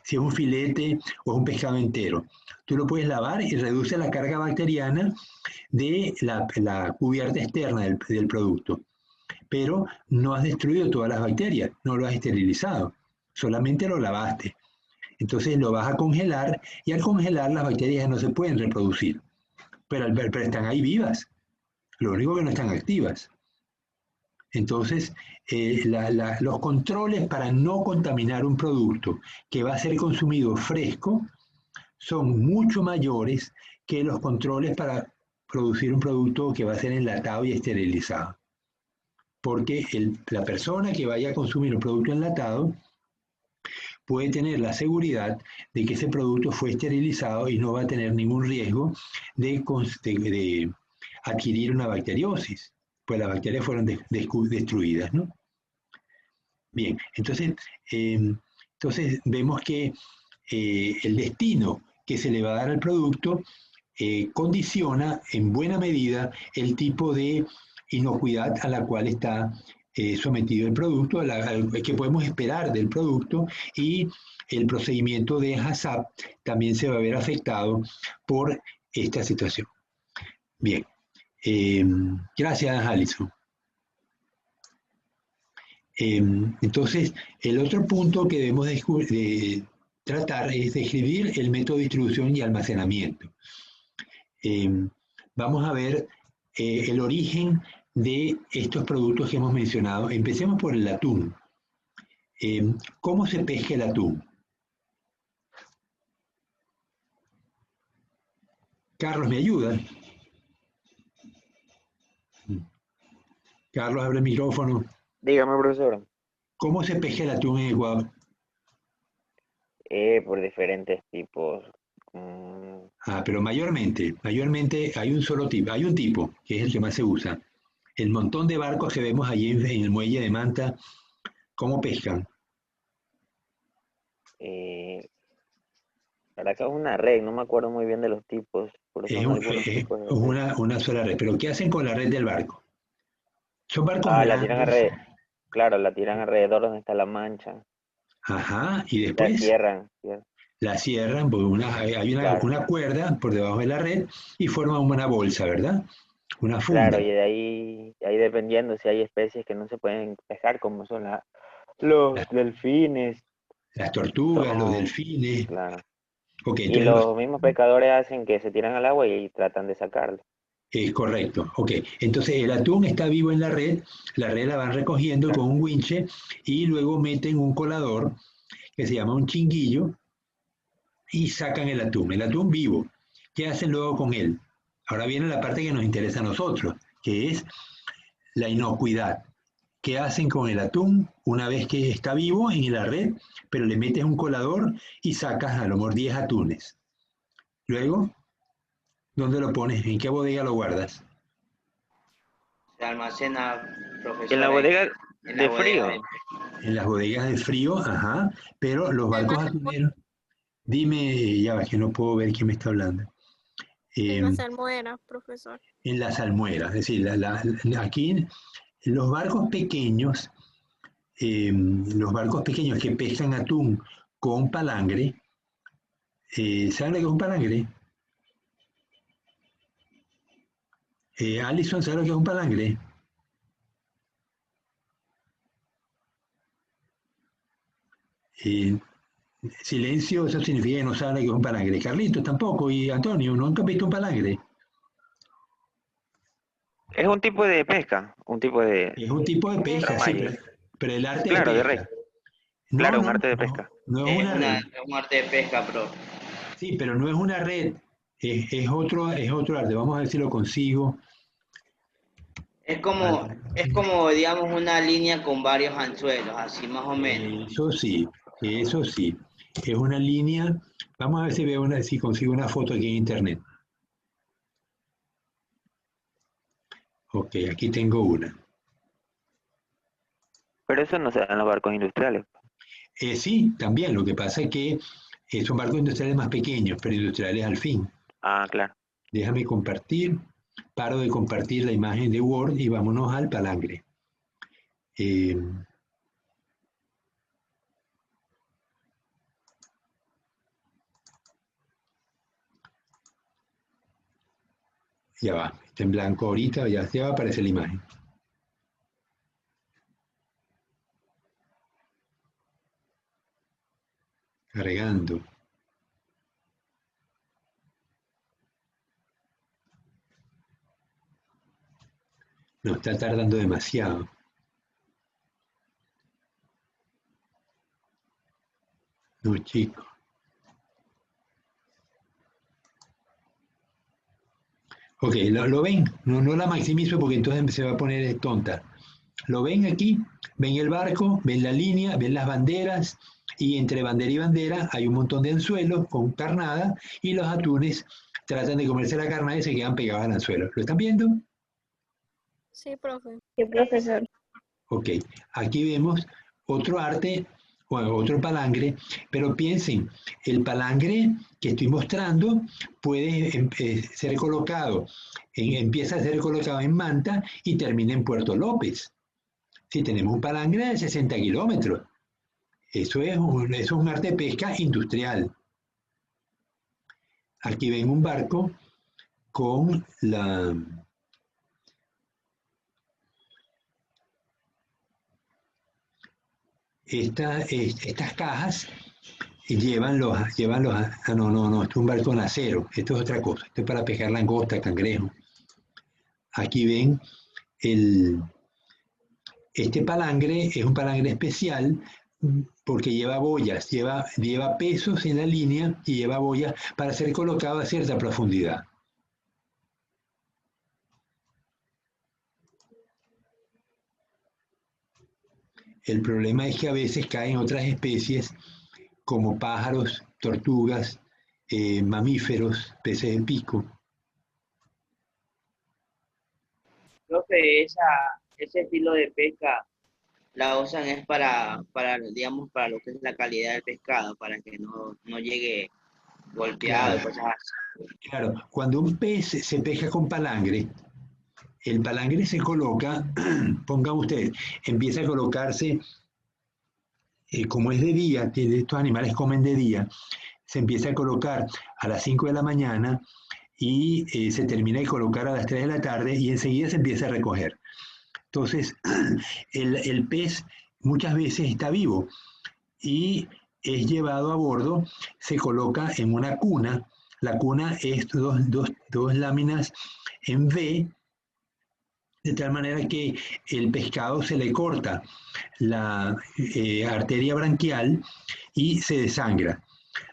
si es un filete o es un pescado entero. Tú lo puedes lavar y reduce la carga bacteriana de la cubierta externa del producto. Pero no has destruido todas las bacterias, no lo has esterilizado, solamente lo lavaste. Entonces lo vas a congelar y al congelar las bacterias ya no se pueden reproducir, pero están ahí vivas, lo único que no están activas. Entonces, los controles para no contaminar un producto que va a ser consumido fresco son mucho mayores que los controles para producir un producto que va a ser enlatado y esterilizado. Porque la persona que vaya a consumir un producto enlatado puede tener la seguridad de que ese producto fue esterilizado y no va a tener ningún riesgo de adquirir una bacteriosis, pues las bacterias fueron destruidas, ¿no? Bien, entonces vemos que el destino que se le va a dar al producto condiciona en buena medida el tipo de inocuidad a la cual está sometido el producto, que podemos esperar del producto, y el procedimiento de HACCP también se va a ver afectado por esta situación. Bien, gracias, Alison. Entonces, el otro punto que debemos de tratar es describir el método de distribución y almacenamiento. Vamos a ver el origen de estos productos que hemos mencionado. Empecemos por el atún. ¿Cómo se pesca el atún? Carlos, ¿me ayuda? Carlos, abre el micrófono. Dígame, profesor. ¿Cómo se pesca el atún en Ecuador? Por diferentes tipos. Pero mayormente hay un solo tipo, hay un tipo, que es el que más se usa. El montón de barcos que vemos allí en el muelle de Manta, ¿cómo pescan? eh, para acá es una red, no me acuerdo muy bien de los tipos, pero son algunos tipos de red. Una sola red. ¿Pero qué hacen con la red del barco? Son barcos La tiran grandes, claro, la tiran alrededor donde está la mancha. ajá, y La después cierran, la cierran, porque hay claro, una cuerda por debajo de la red y forman una bolsa, ¿verdad? Una claro, funda. y de ahí dependiendo si hay especies que no se pueden pescar, como son los Las, delfines, las tortugas, los son, delfines. claro. Ok, Y entonces los mismos pescadores hacen que se tiran al agua y tratan de sacarlo. es correcto. Ok, entonces el atún está vivo en la red la van recogiendo con un winche y luego meten un colador que se llama un chinguillo y sacan el atún vivo. ¿Qué hacen luego con él? Ahora viene la parte que nos interesa a nosotros, que es la inocuidad. ¿Qué hacen con el atún una vez que está vivo en la red, pero le metes un colador y sacas a lo mejor 10 atunes? Luego, ¿dónde lo pones? ¿En qué bodega lo guardas? Se almacena, En la profesora, bodega en la de bodega frío, de... En las bodegas de frío, ajá, pero los En barcos las, atuneros, dime, ya ves que no puedo ver quién me está hablando. en Eh, las almueras, profesor. en las almueras, es decir, aquí los barcos pequeños que pescan atún con palangre, ¿saben lo que es un palangre? Alison, ¿sabe lo que es un palangre? Eh, Silencio, eso significa que no sabe lo que es un palangre. Carlitos tampoco, y Antonio, ¿nunca han visto un palangre? es un tipo de pesca, un tipo de Es un tipo de pesca, sí, ramalle, pero el arte de claro, de red, pesca. No, claro, un no, arte de no, pesca. no es Es una red. un arte de pesca, profe. Sí, pero no es una red. Es otro arte. Vamos a ver si lo consigo. Es como, digamos, una línea con varios anzuelos, así más o menos. Eso sí, eso sí. Es una línea. Vamos a ver si consigo una foto aquí en internet. Ok, aquí tengo una. Pero eso no se da en los barcos industriales. Sí, también. Lo que pasa es que son barcos industriales más pequeños, pero industriales al fin. Claro. Déjame compartir. Paro de compartir la imagen de Word y vámonos al palangre. Eh, ya va. Está en blanco ahorita. Ya va a aparecer la imagen. Cargando. No, está tardando demasiado. No, chico. Ok, ¿lo ven? No la maximizo porque entonces se va a poner tonta. ¿Lo ven aquí? ¿Ven el barco? ¿Ven la línea? ¿Ven las banderas? Y entre bandera y bandera hay un montón de anzuelos con carnada y los atunes tratan de comerse la carnada y se quedan pegados al anzuelo. ¿Lo están viendo? Sí, profe. Sí, profesor. Ok, aquí vemos otro arte, bueno, otro palangre, pero piensen, el palangre que estoy mostrando puede ser colocado, empieza a ser colocado en Manta y termina en Puerto López. Si tenemos un palangre de 60 kilómetros, eso es un arte de pesca industrial. Aquí ven un barco con estas cajas no, esto es un balcón acero, esto es otra cosa, esto es para pescar langosta, cangrejo. Aquí ven, el, este palangre es un palangre especial porque lleva boyas, lleva pesos en la línea y lleva boyas para ser colocado a cierta profundidad. El problema es que a veces caen otras especies como pájaros, tortugas, mamíferos, peces de pico. Profe, ese estilo de pesca la usan es digamos, para lo que es la calidad del pescado, para que no llegue golpeado y Claro, cosas así. claro. Cuando un pez se pesca con palangre, el palangre se coloca, pongan ustedes, empieza a colocarse, como es de día, que estos animales comen de día, se empieza a colocar a las 5 de la mañana y se termina de colocar a las 3 de la tarde y enseguida se empieza a recoger. Entonces, el pez muchas veces está vivo y es llevado a bordo, se coloca en una cuna. La cuna es dos láminas en V, de tal manera que el pescado se le corta la arteria branquial y se desangra.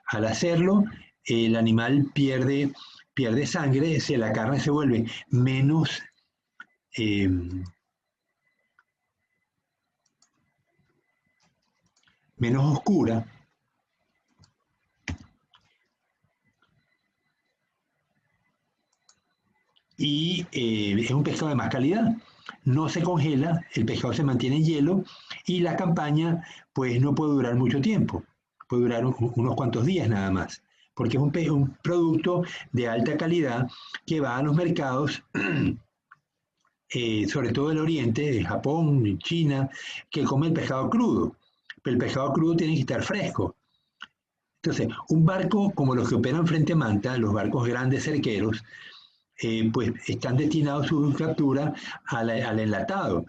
Al hacerlo, el animal pierde sangre, la carne se vuelve menos oscura. Y es un pescado de más calidad. No se congela, el pescado se mantiene en hielo y la campaña pues no puede durar mucho tiempo, puede durar unos cuantos días nada más, porque es un producto de alta calidad que va a los mercados, sobre todo del oriente, de Japón, China, que come el pescado crudo, pero el pescado crudo tiene que estar fresco. Entonces, un barco como los que operan frente a Manta, los barcos grandes cerqueros, pues están destinados su captura al enlatado,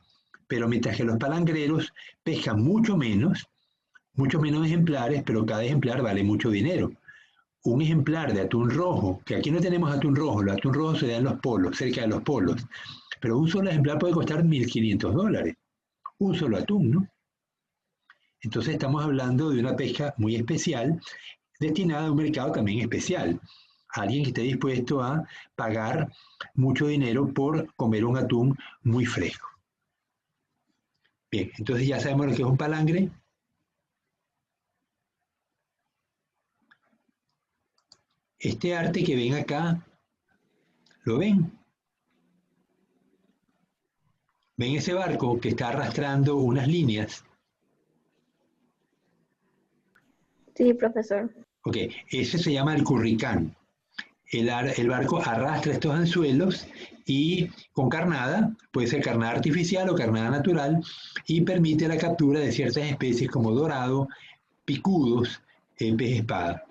pero mientras que los palangreros pescan mucho menos ejemplares, pero cada ejemplar vale mucho dinero. Un ejemplar de atún rojo, que aquí no tenemos atún rojo, el atún rojo se da en los polos, cerca de los polos, pero un solo ejemplar puede costar $1.500, un solo atún, ¿no? Entonces estamos hablando de una pesca muy especial, destinada a un mercado también especial. Alguien que esté dispuesto a pagar mucho dinero por comer un atún muy fresco. Bien, entonces ya sabemos lo que es un palangre. Este arte que ven acá, ¿lo ven? ¿Ven ese barco que está arrastrando unas líneas? Sí, profesor. Ok, ese se llama el curricán. El barco arrastra estos anzuelos y con carnada, puede ser carnada artificial o carnada natural, y permite la captura de ciertas especies como dorado, picudos, pez espada.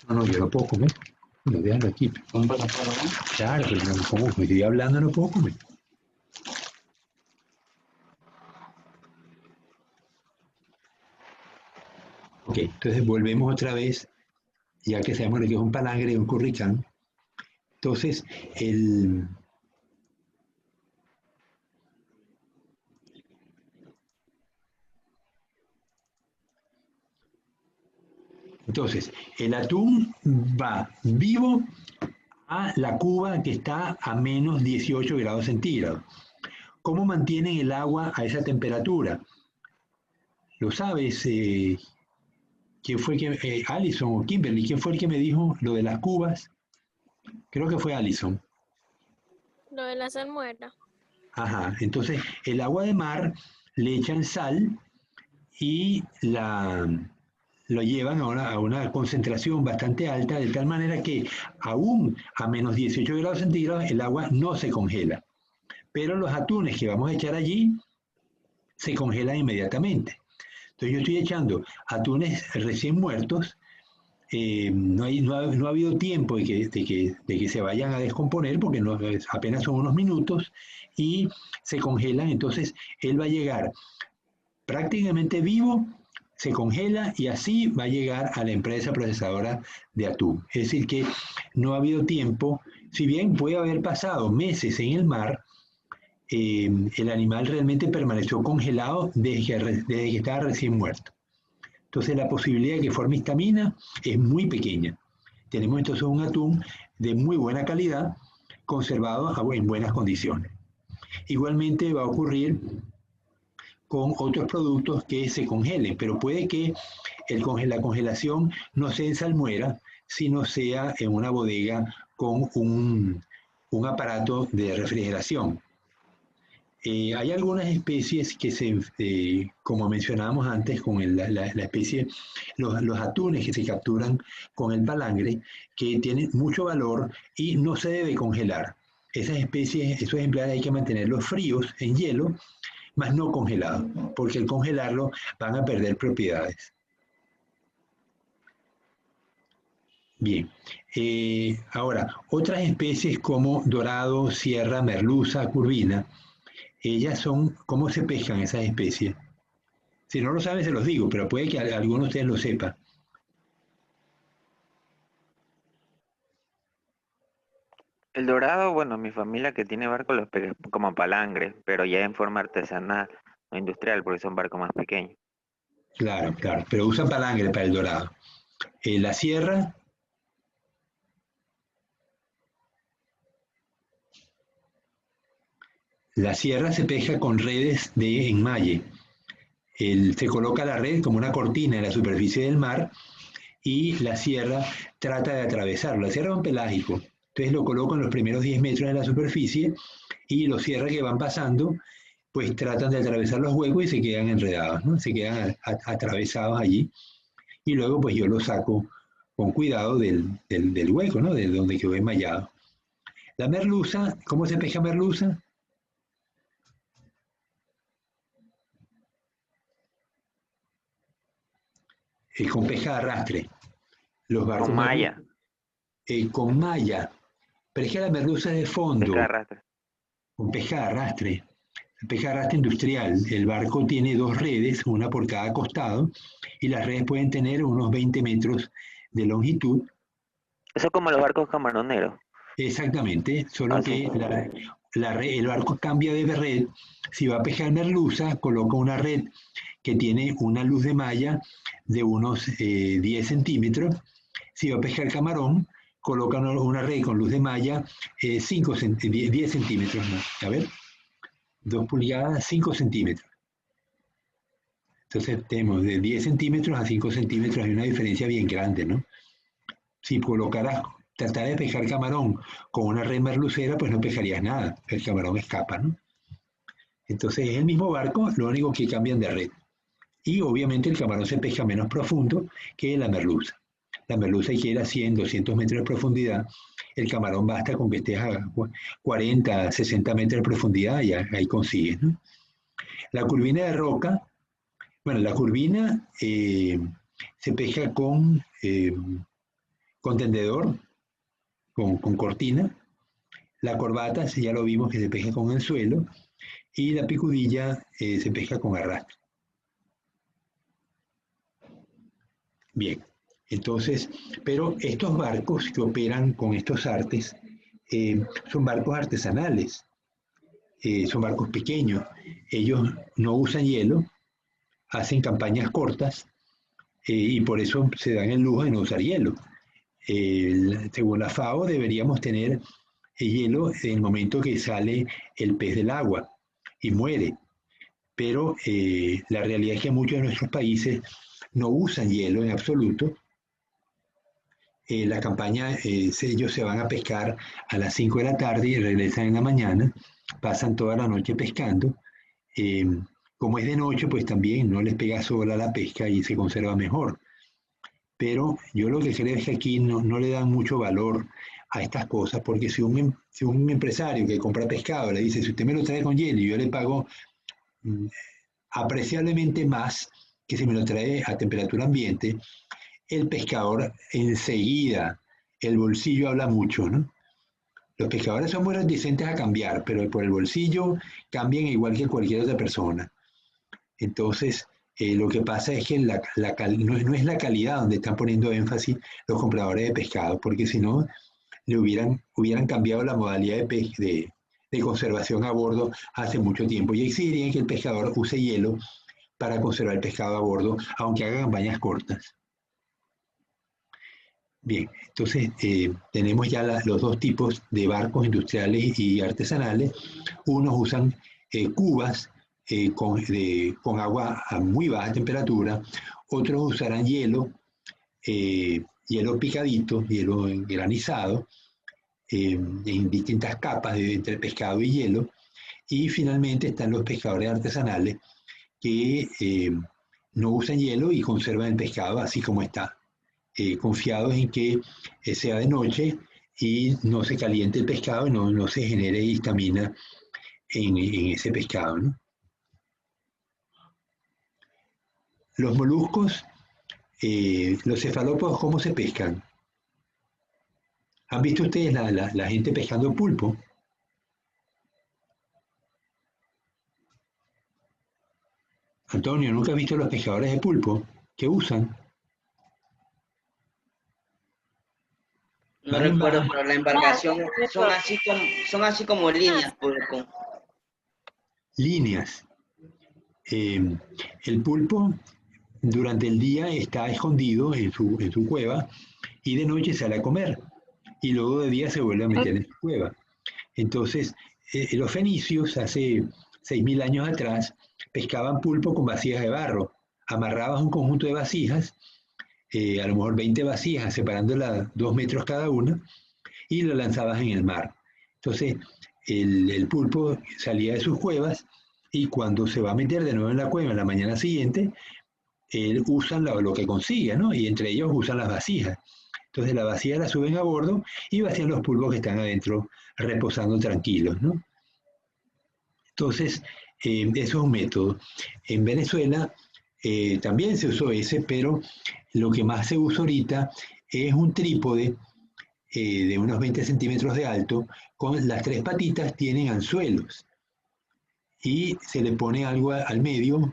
No, yo no puedo comer. No, déjalo aquí. Claro, pero no, como estoy hablando no puedo comer. Ok, entonces volvemos otra vez, ya que sabemos lo que es un palangre y un curricán. Entonces, el atún va vivo a la cuba que está a menos 18 grados centígrados. ¿Cómo mantienen el agua a esa temperatura? ¿Lo sabes? ¿Quién fue que, Allison o Kimberly, quién fue el que me dijo lo de las cubas? Creo que fue Allison. Lo de la salmuera. Ajá, entonces el agua de mar le echan sal y lo llevan a una concentración bastante alta, de tal manera que aún a menos 18 grados centígrados el agua no se congela. Pero los atunes que vamos a echar allí se congelan inmediatamente. Entonces yo estoy echando atunes recién muertos, no ha habido tiempo de que se vayan a descomponer porque apenas son unos minutos y se congelan, entonces él va a llegar prácticamente vivo, se congela y así va a llegar a la empresa procesadora de atún. Es decir que no ha habido tiempo, si bien puede haber pasado meses en el mar, el animal realmente permaneció congelado desde que estaba recién muerto. Entonces la posibilidad de que forme histamina es muy pequeña. Tenemos entonces un atún de muy buena calidad, conservado en buenas condiciones. Igualmente va a ocurrir con otros productos que se congelen, pero puede que la congelación no sea en salmuera, sino sea en una bodega con un aparato de refrigeración. Hay algunas especies que como mencionábamos antes, con la especie, los atunes que se capturan con el palangre, que tienen mucho valor y no se debe congelar. Esas especies, esos ejemplares hay que mantenerlos fríos en hielo, más no congelados, porque al congelarlo van a perder propiedades. Bien, ahora, otras especies como dorado, sierra, merluza, curvina, ellas son, ¿cómo se pescan esas especies? Si no lo saben, se los digo, pero puede que alguno de ustedes lo sepa. El dorado, bueno, mi familia que tiene barcos los pega como palangre, pero ya en forma artesanal, no industrial, porque son barcos más pequeños. Claro, claro, pero usan palangre para el dorado. La sierra, se pesca con redes de enmalle. Se coloca la red como una cortina en la superficie del mar y la sierra trata de atravesarlo. La sierra es un pelágico, entonces lo coloco en los primeros 10 metros de la superficie y los sierras que van pasando pues tratan de atravesar los huecos y se quedan enredados, ¿no? Se quedan atravesados allí y luego pues yo los saco con cuidado del hueco, ¿no? De donde quedó enmallado. La merluza, ¿cómo se pesca merluza? Con pesca de arrastre. Los barcos Con malla. Con malla. Pero es que la merluza es de fondo. Pesca de arrastre. Con pesca de arrastre. Pesca de arrastre industrial. El barco tiene 2 redes, una por cada costado, y las redes pueden tener unos 20 metros de longitud. Eso es como los barcos camaroneros. Exactamente, solo que el barco cambia de red. Si va a pescar merluza, coloca una red que tiene una luz de malla de unos 10 centímetros. Si va a pescar camarón, coloca una red con luz de malla 10 centímetros más. A ver, 2 pulgadas, 5 centímetros. Entonces tenemos de 10 centímetros a 5 centímetros, hay una diferencia bien grande, ¿no? Si tratar de pescar camarón con una red merlucera, pues no pescarías nada, el camarón escapa, ¿no? Entonces es el mismo barco, lo único que cambian de red. Y obviamente el camarón se pesca menos profundo que la merluza. La merluza hay que ir a 100, 200 metros de profundidad. El camarón basta con que estés a 40, 60 metros de profundidad y ahí consigues, ¿no? La curvina de roca, bueno, la curvina se pesca con tendedor, con cortina. La corbata, ya lo vimos que se pesca con anzuelo. Y la picudilla se pesca con arrastre. Bien, entonces, pero estos barcos que operan con estos artes son barcos artesanales, son barcos pequeños. Ellos no usan hielo, hacen campañas cortas y por eso se dan el lujo de no usar hielo. Según la FAO deberíamos tener hielo en el momento que sale el pez del agua y muere, pero la realidad es que muchos de nuestros países no usan hielo en absoluto. La campaña, ellos se van a pescar a las 5 de la tarde y regresan en la mañana, pasan toda la noche pescando. Como es de noche, pues también no les pega sol a la pesca y se conserva mejor. Pero yo lo que creo es que aquí no le dan mucho valor a estas cosas, porque si un empresario que compra pescado le dice, si usted me lo trae con hielo y yo le pago apreciablemente más que si me lo trae a temperatura ambiente, el pescador enseguida, el bolsillo habla mucho, ¿no? Los pescadores son muy reticentes a cambiar, pero por el bolsillo cambian igual que cualquier otra persona. Entonces, lo que pasa es que no es la calidad donde están poniendo énfasis los compradores de pescado, porque si no, le hubieran cambiado la modalidad de conservación a bordo hace mucho tiempo y exigirían que el pescador use hielo para conservar el pescado a bordo, aunque haga campañas cortas. Bien, entonces tenemos ya los dos tipos de barcos industriales y artesanales. Unos usan cubas con agua a muy baja temperatura, otros usarán hielo, hielo picadito, hielo granizado, en distintas capas entre pescado y hielo. Y finalmente están los pescadores artesanales que no usan hielo y conservan el pescado así como está, confiados en que sea de noche y no se caliente el pescado y no se genere histamina en ese pescado, ¿no? Los moluscos, los cefalópodos, ¿cómo se pescan? ¿Han visto ustedes la gente pescando pulpo? Antonio, ¿nunca has visto los pescadores de pulpo? ¿Qué usan? No Van en recuerdo, barco. pero la embarcación son así como líneas, Líneas. El pulpo durante el día está escondido en su cueva y de noche sale a comer y luego de día se vuelve a meter en su cueva. Entonces, los fenicios hace 6.000 años atrás pescaban pulpo con vasijas de barro. Amarrabas un conjunto de vasijas, a lo mejor 20 vasijas, separándolas 2 metros cada una, y lo lanzabas en el mar. Entonces, el pulpo salía de sus cuevas y cuando se va a meter de nuevo en la cueva en la mañana siguiente, usan lo que consigue, ¿no? Y entre ellos usan las vasijas. Entonces las vasijas las suben a bordo y vacían los pulpos que están adentro reposando tranquilos, ¿no? Entonces, eso es un método. En Venezuela también se usó ese, pero lo que más se usa ahorita es un trípode de unos 20 centímetros de alto, con las 3 patitas tienen anzuelos y se le pone algo al medio,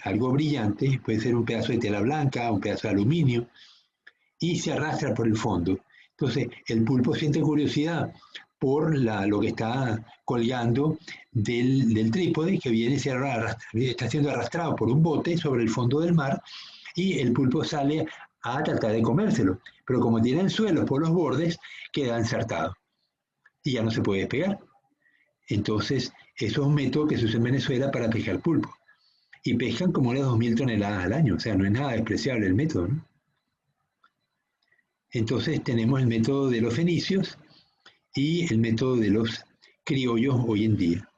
algo brillante, puede ser un pedazo de tela blanca, un pedazo de aluminio, y se arrastra por el fondo. Entonces, el pulpo siente curiosidad por lo que está colgando del trípode, que viene está siendo arrastrado por un bote sobre el fondo del mar, y el pulpo sale a tratar de comérselo. Pero como tiene anzuelos por los bordes, queda ensartado y ya no se puede despegar. Entonces, eso es un método que se usa en Venezuela para pescar pulpo. Y pescan como unas 2.000 toneladas al año, o sea, no es nada despreciable el método, ¿no? Entonces tenemos el método de los fenicios y el método de los criollos hoy en día.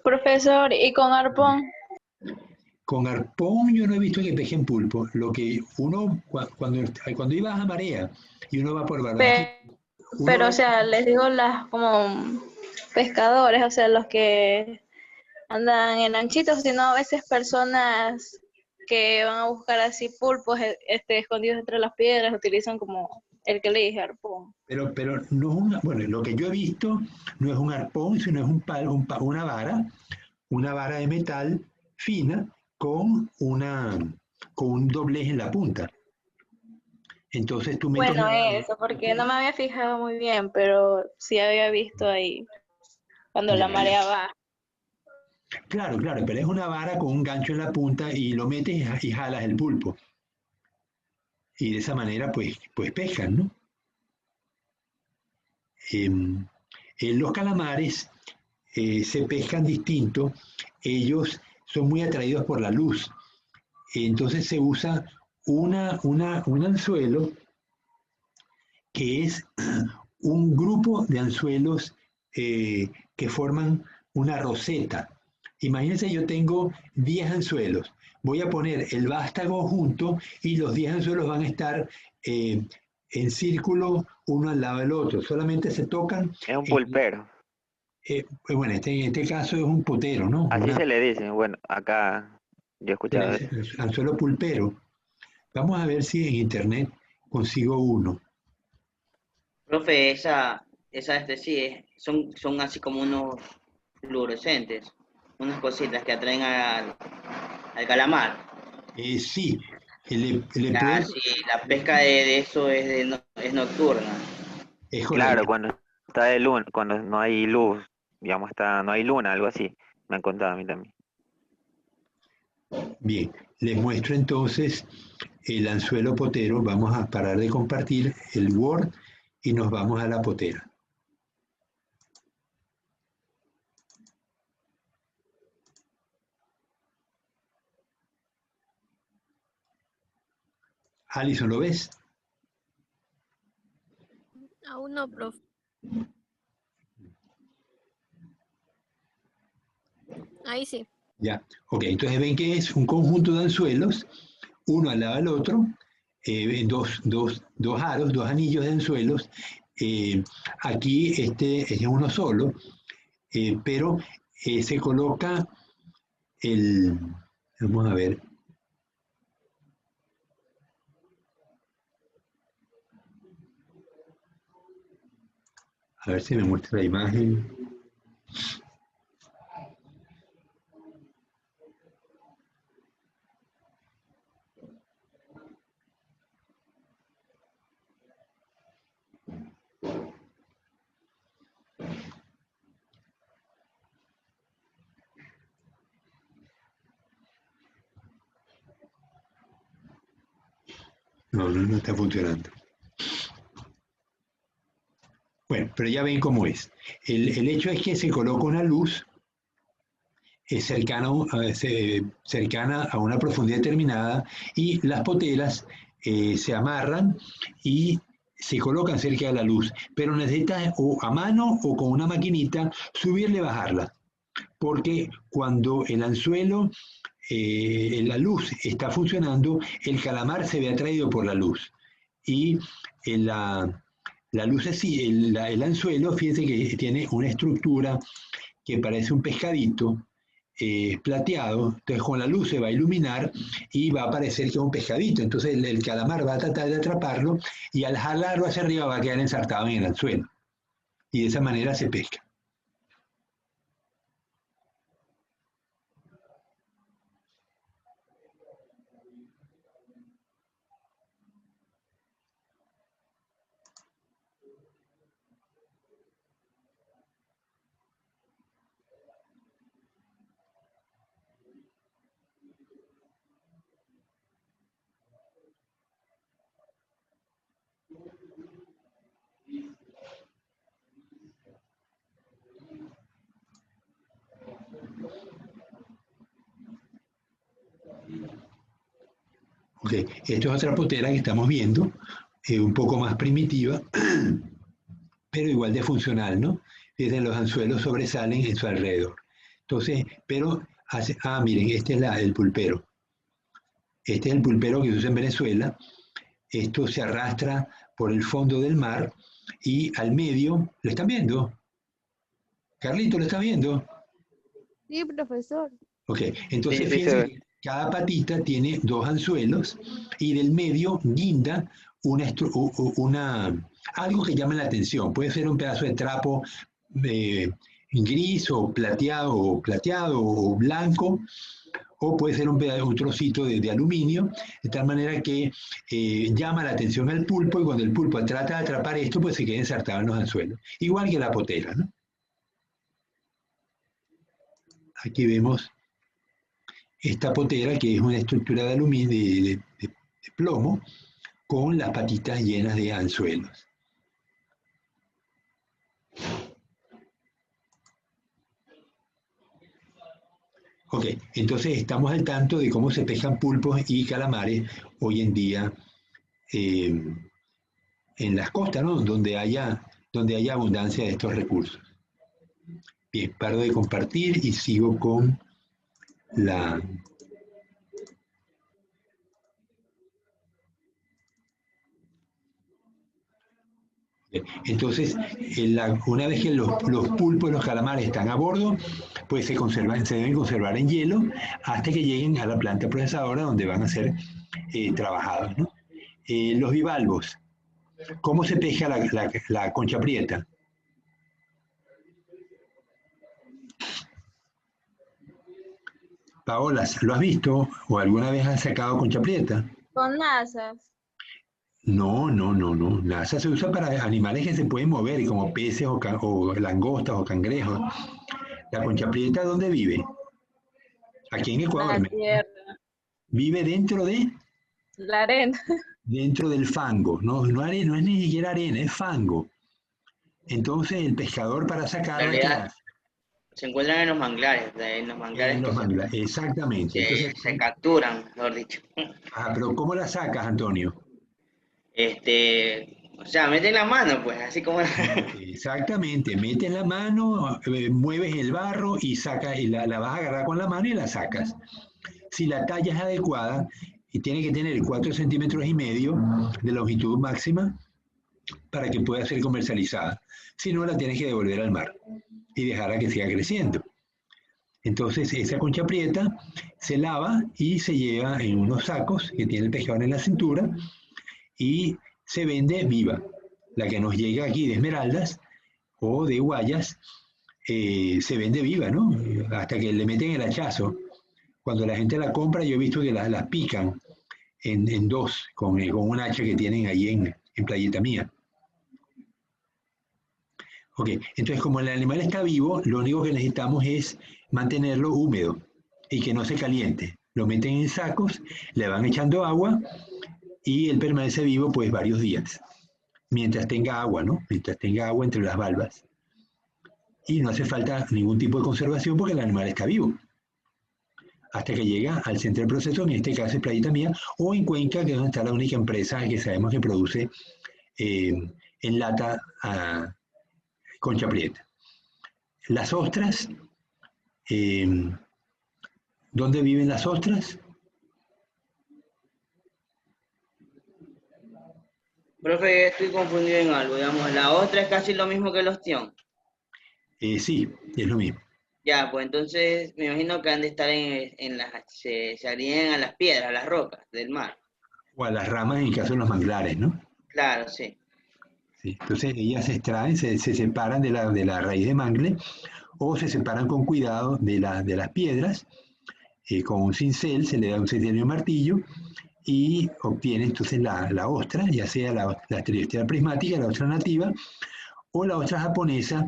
Profesor, ¿y con arpón? Con arpón yo no he visto que pesquen pulpo. Lo que uno, cuando ibas a marea y uno va por Barranquilla, Pero, o sea, les digo las como pescadores, o sea, los que andan en lanchitos, sino a veces personas que van a buscar así pulpos escondidos entre las piedras, utilizan como el que le dije, arpón. pero no es bueno, lo que yo he visto no es un arpón, sino es una vara de metal fina con un doblez en la punta. Entonces tú metes Bueno, eso, porque no me había fijado muy bien, pero sí había visto ahí cuando la marea baja. Claro, pero es una vara con un gancho en la punta y lo metes y jalas el pulpo. Y de esa manera, pues pescan, ¿no? Los calamares se pescan distinto. Ellos son muy atraídos por la luz. Entonces se usa un anzuelo que es un grupo de anzuelos que forman una roseta. Imagínense, yo tengo 10 anzuelos. Voy a poner el vástago junto y los 10 anzuelos van a estar en círculo uno al lado del otro. Solamente se tocan. Es un pulpero. Bueno, en este caso es un potero, ¿no? Así se le dice. Bueno, acá yo he escuchado eso. Anzuelo pulpero. Vamos a ver si en internet consigo uno. Profe, sí, son así como unos fluorescentes, unas cositas que atraen al calamar. Sí, Sí, la pesca de eso es nocturna. es Claro, correcto. cuando está de luna, cuando no hay luz, digamos, no hay luna, algo así. Me han contado a mí también. Bien, les muestro entonces el anzuelo potero. Vamos a parar de compartir el Word y nos vamos a la potera. Alison, ¿lo ves? Aún no, profe. Ahí sí. Ya, ok, entonces ven que es un conjunto de anzuelos, uno al lado del otro, dos aros, dos anillos de anzuelos. Aquí este es uno solo, pero se coloca vamos a ver. A ver si me muestra la imagen. No está funcionando. Bueno, pero ya ven cómo es. El hecho es que se coloca una luz cercana a una profundidad determinada y las poteras se amarran y se colocan cerca de la luz, pero necesitas o a mano o con una maquinita subirle y bajarla, porque cuando el anzuelo, la luz está funcionando, el calamar se ve atraído por la luz y la luz así, el anzuelo, fíjense que tiene una estructura que parece un pescadito plateado, entonces con la luz se va a iluminar y va a parecer que es un pescadito, entonces el calamar va a tratar de atraparlo y al jalarlo hacia arriba va a quedar ensartado en el anzuelo y de esa manera se pesca. Ok, esto es otra potera que estamos viendo, un poco más primitiva, pero igual de funcional, ¿no? Desde los anzuelos sobresalen en su alrededor. Entonces, pero miren, este es el pulpero. Este es el pulpero que se usa en Venezuela. Esto se arrastra por el fondo del mar y al medio, ¿lo están viendo? Carlito, ¿lo está viendo? Sí, profesor. Ok, entonces Sí, fíjense que cada patita tiene dos anzuelos y del medio guinda algo que llame la atención. Puede ser un pedazo de trapo gris o plateado o blanco, o puede ser un trocito de aluminio, de tal manera que llama la atención al pulpo y cuando el pulpo trata de atrapar esto, pues se queda ensartado en los anzuelos. Igual que la potera, ¿no? Aquí vemos esta potera que es una estructura de aluminio, de plomo, con las patitas llenas de anzuelos. Ok, entonces estamos al tanto de cómo se pescan pulpos y calamares hoy en día en las costas, ¿no? Donde haya abundancia de estos recursos. Bien, paro de compartir y sigo con la... Entonces, una vez que los pulpos y los calamares están a bordo, pues se deben conservar en hielo hasta que lleguen a la planta procesadora donde van a ser trabajados, ¿no? Los bivalvos, ¿cómo se pesca la concha prieta? Paola, ¿lo has visto o alguna vez has sacado concha prieta? Con asas. No. La asa se usa para animales que se pueden mover, como peces o langostas o cangrejos. ¿La concha prieta dónde vive? Aquí en Ecuador. La tierra. ¿Vive dentro de? La arena. dentro del fango. No, no, no es ni siquiera arena, es fango. Entonces el pescador para En sacarla, ¿qué realidad hace? se encuentran en los manglares En que los manglares, exactamente. Entonces, se capturan, mejor dicho. pero ¿cómo la sacas, Antonio? O sea, meten la mano, pues, así como... Exactamente, metes la mano, mueves el barro y sacas, y la vas a agarrar con la mano y la sacas. Si la talla es adecuada, y tiene que tener 4,5 centímetros de longitud máxima para que pueda ser comercializada. Si no, la tienes que devolver al mar y dejarla que siga creciendo. Entonces, esa concha prieta se lava y se lleva en unos sacos que tiene el pescador en la cintura y se vende viva. La que nos llega aquí de Esmeraldas o de Guayas se vende viva, ¿no? Hasta que le meten el hachazo. Cuando la gente la compra, yo he visto que las pican en dos con un hacha que tienen ahí en Playita Mía. Ok, entonces como el animal está vivo, lo único que necesitamos es mantenerlo húmedo y que no se caliente. Lo meten en sacos, le van echando agua y él permanece vivo pues varios días, mientras tenga agua, ¿no? Mientras tenga agua entre las valvas. Y no hace falta ningún tipo de conservación porque el animal está vivo. Hasta que llega al centro de proceso, en este caso es Playita Mía, o en Cuenca, que es donde está la única empresa que sabemos que produce en lata concha prieta. Las ostras, ¿dónde viven las ostras? Profe, estoy confundido en algo, digamos, la otra es casi lo mismo que el ostión. Sí, es lo mismo. Ya, pues entonces me imagino que han de estar se alinean a las piedras, a las rocas del mar. O a las ramas en el caso de los manglares, ¿no? Claro, sí. Sí. Entonces ellas se extraen, se separan de la raíz de mangle o se separan con cuidado de las piedras. Con un cincel se le da un cincel y un martillo y obtiene entonces la ostra, ya sea la Asteriostera prismática, la ostra nativa, o la ostra japonesa,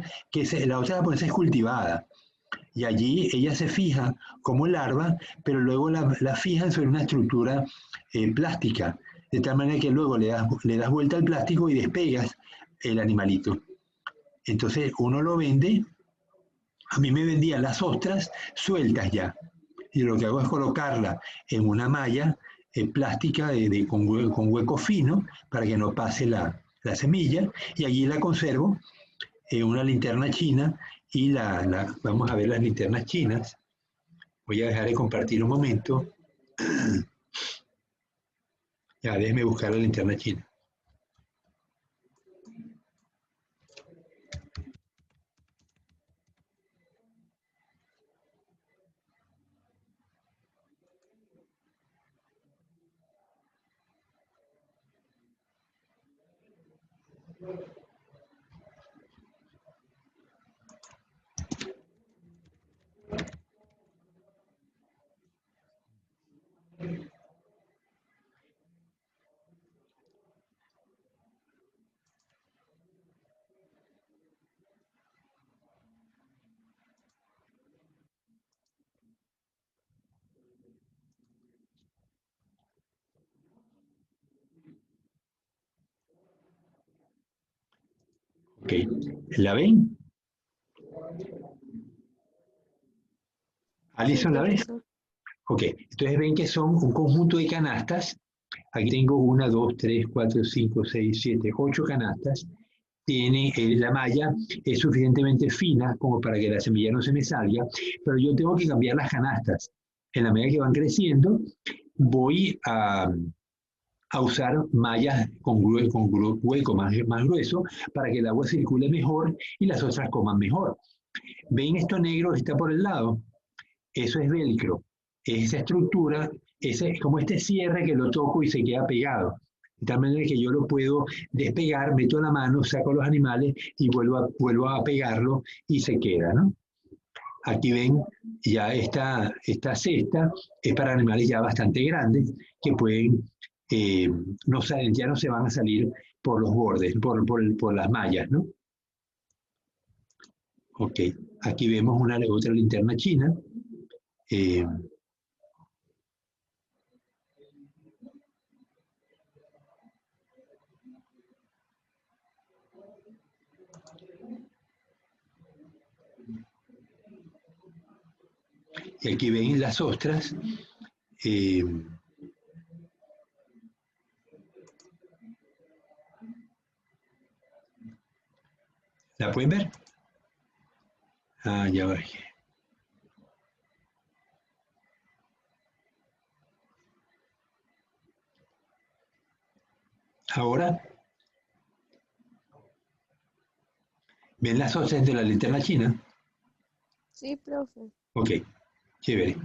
la ostra japonesa es cultivada. Y allí ella se fija como larva, pero luego la fijan sobre una estructura plástica, de tal manera que luego le das vuelta al plástico y despegas el animalito. Entonces uno lo vende, a mí me vendían las ostras sueltas ya, y lo que hago es colocarla en una malla plástica con hueco fino para que no pase la semilla, y allí la conservo en una linterna china y vamos a ver las linternas chinas. Voy a dejar de compartir un momento. Ya, déjeme buscar la linterna china. Ok, ¿la ven? Sí, ¿Alison la ves? profesor. Ok, entonces ven que son un conjunto de canastas. Aquí tengo 1, 2, 3, 4, 5, 6, 7, 8 canastas. Tiene la malla es suficientemente fina como para que la semilla no se me salga, pero yo tengo que cambiar las canastas. En la medida que van creciendo, voy a usar mallas con hueco más grueso para que el agua circule mejor y las otras coman mejor. ¿Ven esto negro que está por el lado? Eso es velcro. Esa estructura, ese es como este cierre que lo toco y se queda pegado. De tal manera que yo lo puedo despegar, meto la mano, saco los animales y vuelvo a pegarlo y se queda, ¿no? Aquí ven ya esta cesta es para animales ya bastante grandes que pueden, ya no se van a salir por los bordes, por las mallas, ¿no? Ok, aquí vemos otra linterna china. Y aquí ven las ostras. ¿La pueden ver? Ah, ya va. Ahora, ¿ven las ostras de la linterna china? Sí, profe. Ok, chévere.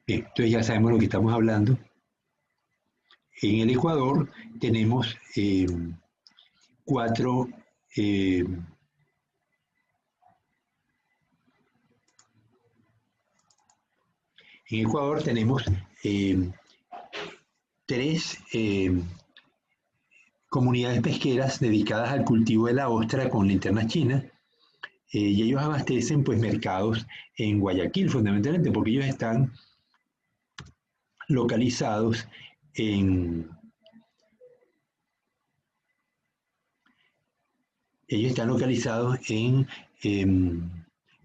Bien, entonces ya sabemos lo que estamos hablando. En el Ecuador tenemos cuatro en Ecuador tenemos tres comunidades pesqueras dedicadas al cultivo de la ostra con linternas chinas, y ellos abastecen pues mercados en Guayaquil fundamentalmente, porque ellos están localizados en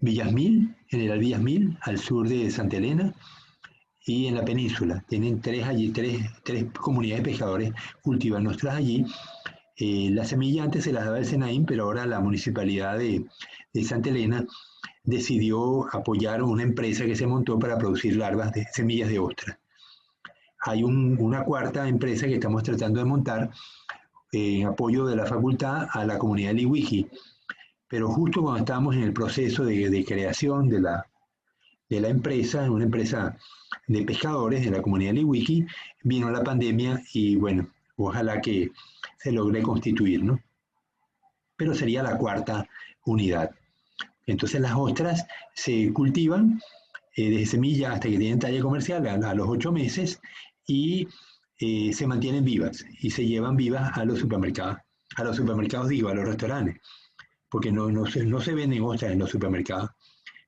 Villasmil, General Villasmil, al sur de Santa Elena, y en la península. Tienen tres comunidades de pescadores cultivan ostras allí. La semilla antes se las daba el SENAIM, pero ahora la municipalidad de Santa Elena decidió apoyar una empresa que se montó para producir larvas de semillas de ostra. Hay una cuarta empresa que estamos tratando de montar en apoyo de la facultad a la comunidad de Liwiji, pero justo cuando estábamos en el proceso de creación de la empresa, una empresa de pescadores de la comunidad de Liwiji, vino la pandemia y bueno, ojalá que se logre constituir, ¿no? Pero sería la cuarta unidad. Entonces las ostras se cultivan desde semilla hasta que tienen talla comercial a los 8 meses y se mantienen vivas y se llevan vivas a los supermercados. A los supermercados digo, a los restaurantes, porque no se venden ostras en los supermercados.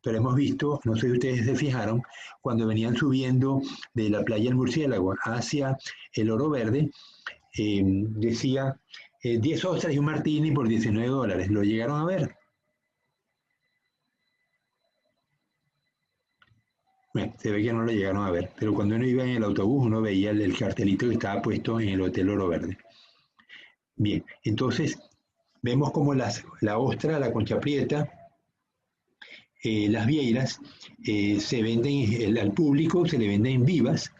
Pero hemos visto, no sé si ustedes se fijaron, cuando venían subiendo de la playa del Murciélago hacia el Oro Verde, decía 10 ostras y un martini por $19. ¿Lo llegaron a ver? Bueno, se ve que no lo llegaron a ver, pero cuando uno iba en el autobús uno veía el cartelito que estaba puesto en el Hotel Oro Verde. Bien, entonces vemos como la ostra, la concha prieta, las vieiras se venden al público, se le venden vivas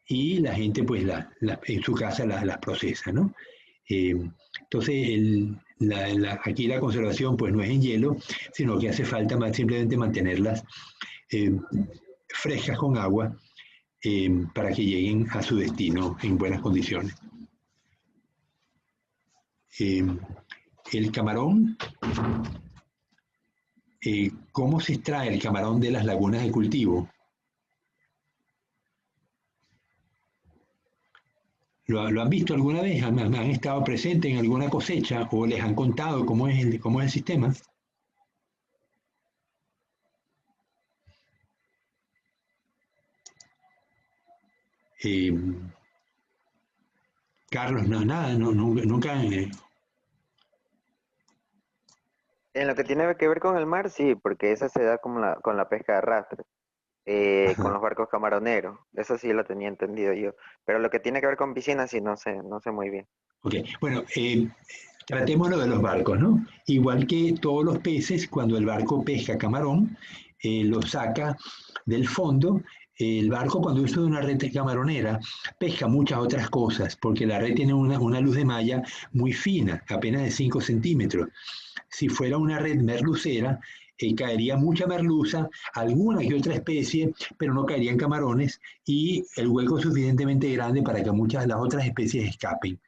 y la gente pues en su casa las procesa, ¿no? Entonces aquí la conservación pues no es en hielo, sino que hace falta simplemente mantenerlas frescas con agua para que lleguen a su destino en buenas condiciones. El camarón, ¿cómo se extrae el camarón de las lagunas de cultivo? ¿Lo han visto alguna vez? ¿Han estado presentes en alguna cosecha o les han contado cómo es el sistema? Carlos, nada, nunca. En lo que tiene que ver con el mar, sí, porque esa se da con la pesca de arrastre, con los barcos camaroneros. Eso sí lo tenía entendido yo. Pero lo que tiene que ver con piscinas, sí, no sé muy bien. Ok, bueno, tratemos lo de los barcos, ¿no? Igual que todos los peces, cuando el barco pesca camarón, lo saca del fondo. El barco, cuando usa una red camaronera, pesca muchas otras cosas, porque la red tiene una luz de malla muy fina, apenas de 5 centímetros. Si fuera una red merlucera, caería mucha merluza, alguna que otra especie, pero no caerían camarones, y el hueco es suficientemente grande para que muchas de las otras especies escapen.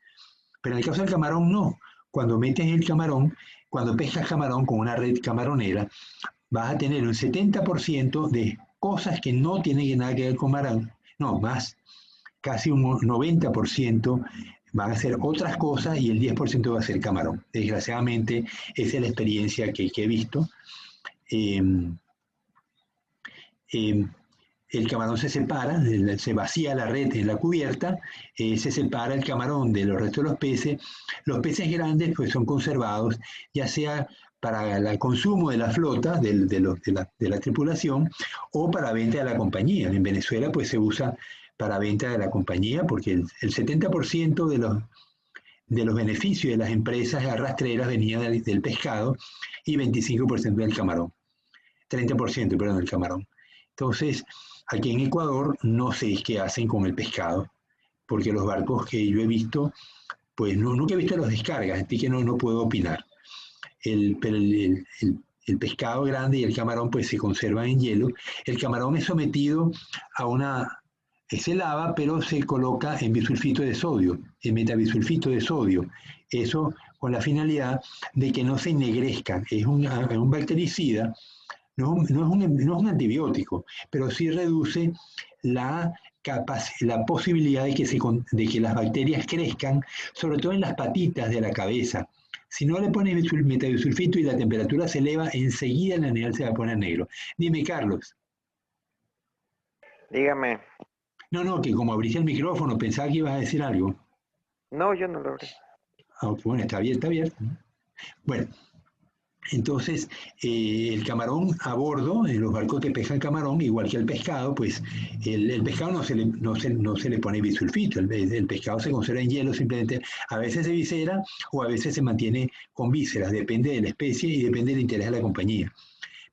Pero en el caso del camarón, no. Cuando metes el camarón, cuando pescas camarón con una red camaronera, vas a tener un 70% de cosas que no tienen nada que ver con camarón, no, más, casi un 90% van a ser otras cosas y el 10% va a ser camarón. Desgraciadamente, esa es la experiencia que he visto. El camarón se separa, se vacía la red en la cubierta, se separa el camarón de los restos de los peces. Los peces grandes pues son conservados, ya sea para el consumo de la flota, de la tripulación, o para venta de la compañía. En Venezuela pues se usa para venta de la compañía porque el 70% de los beneficios de las empresas arrastreras venía del pescado y 25% del camarón. 30%, perdón, del camarón. Entonces, aquí en Ecuador no sé qué hacen con el pescado, porque los barcos que yo he visto, pues nunca he visto las descargas, así que no puedo opinar. Pero el pescado grande y el camarón pues se conservan en hielo. El camarón es sometido a se lava, pero se coloca en bisulfito de sodio, en metabisulfito de sodio. Eso con la finalidad de que no se ennegrezcan. Es un bactericida, no es un antibiótico, pero sí reduce la posibilidad de que las bacterias crezcan, sobre todo en las patitas de la cabeza. Si no le pones metabisulfito y la temperatura se eleva, enseguida el animal se va a poner negro. Dime, Carlos. Dígame. No, que como abriste el micrófono, pensaba que ibas a decir algo. No, yo no lo abrí. Bueno, está bien, está bien. Bueno, entonces el camarón a bordo, en los barcos que pescan camarón, igual que el pescado, pues el pescado no se le pone bisulfito, el pescado se conserva en hielo simplemente, a veces se visera o a veces se mantiene con vísceras, depende de la especie y depende del interés de la compañía.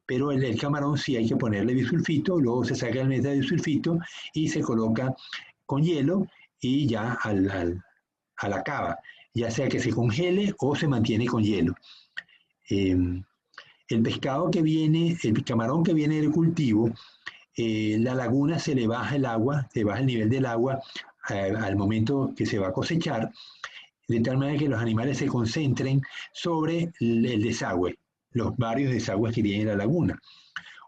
Pero el camarón sí hay que ponerle bisulfito, luego se saca el metabisulfito y se coloca con hielo y ya a la cava, ya sea que se congele o se mantiene con hielo. El pescado que viene, el camarón que viene del cultivo, la laguna se le baja el agua, se baja el nivel del agua al momento que se va a cosechar, de tal manera que los animales se concentren sobre el desagüe, los varios desagües que tiene la laguna.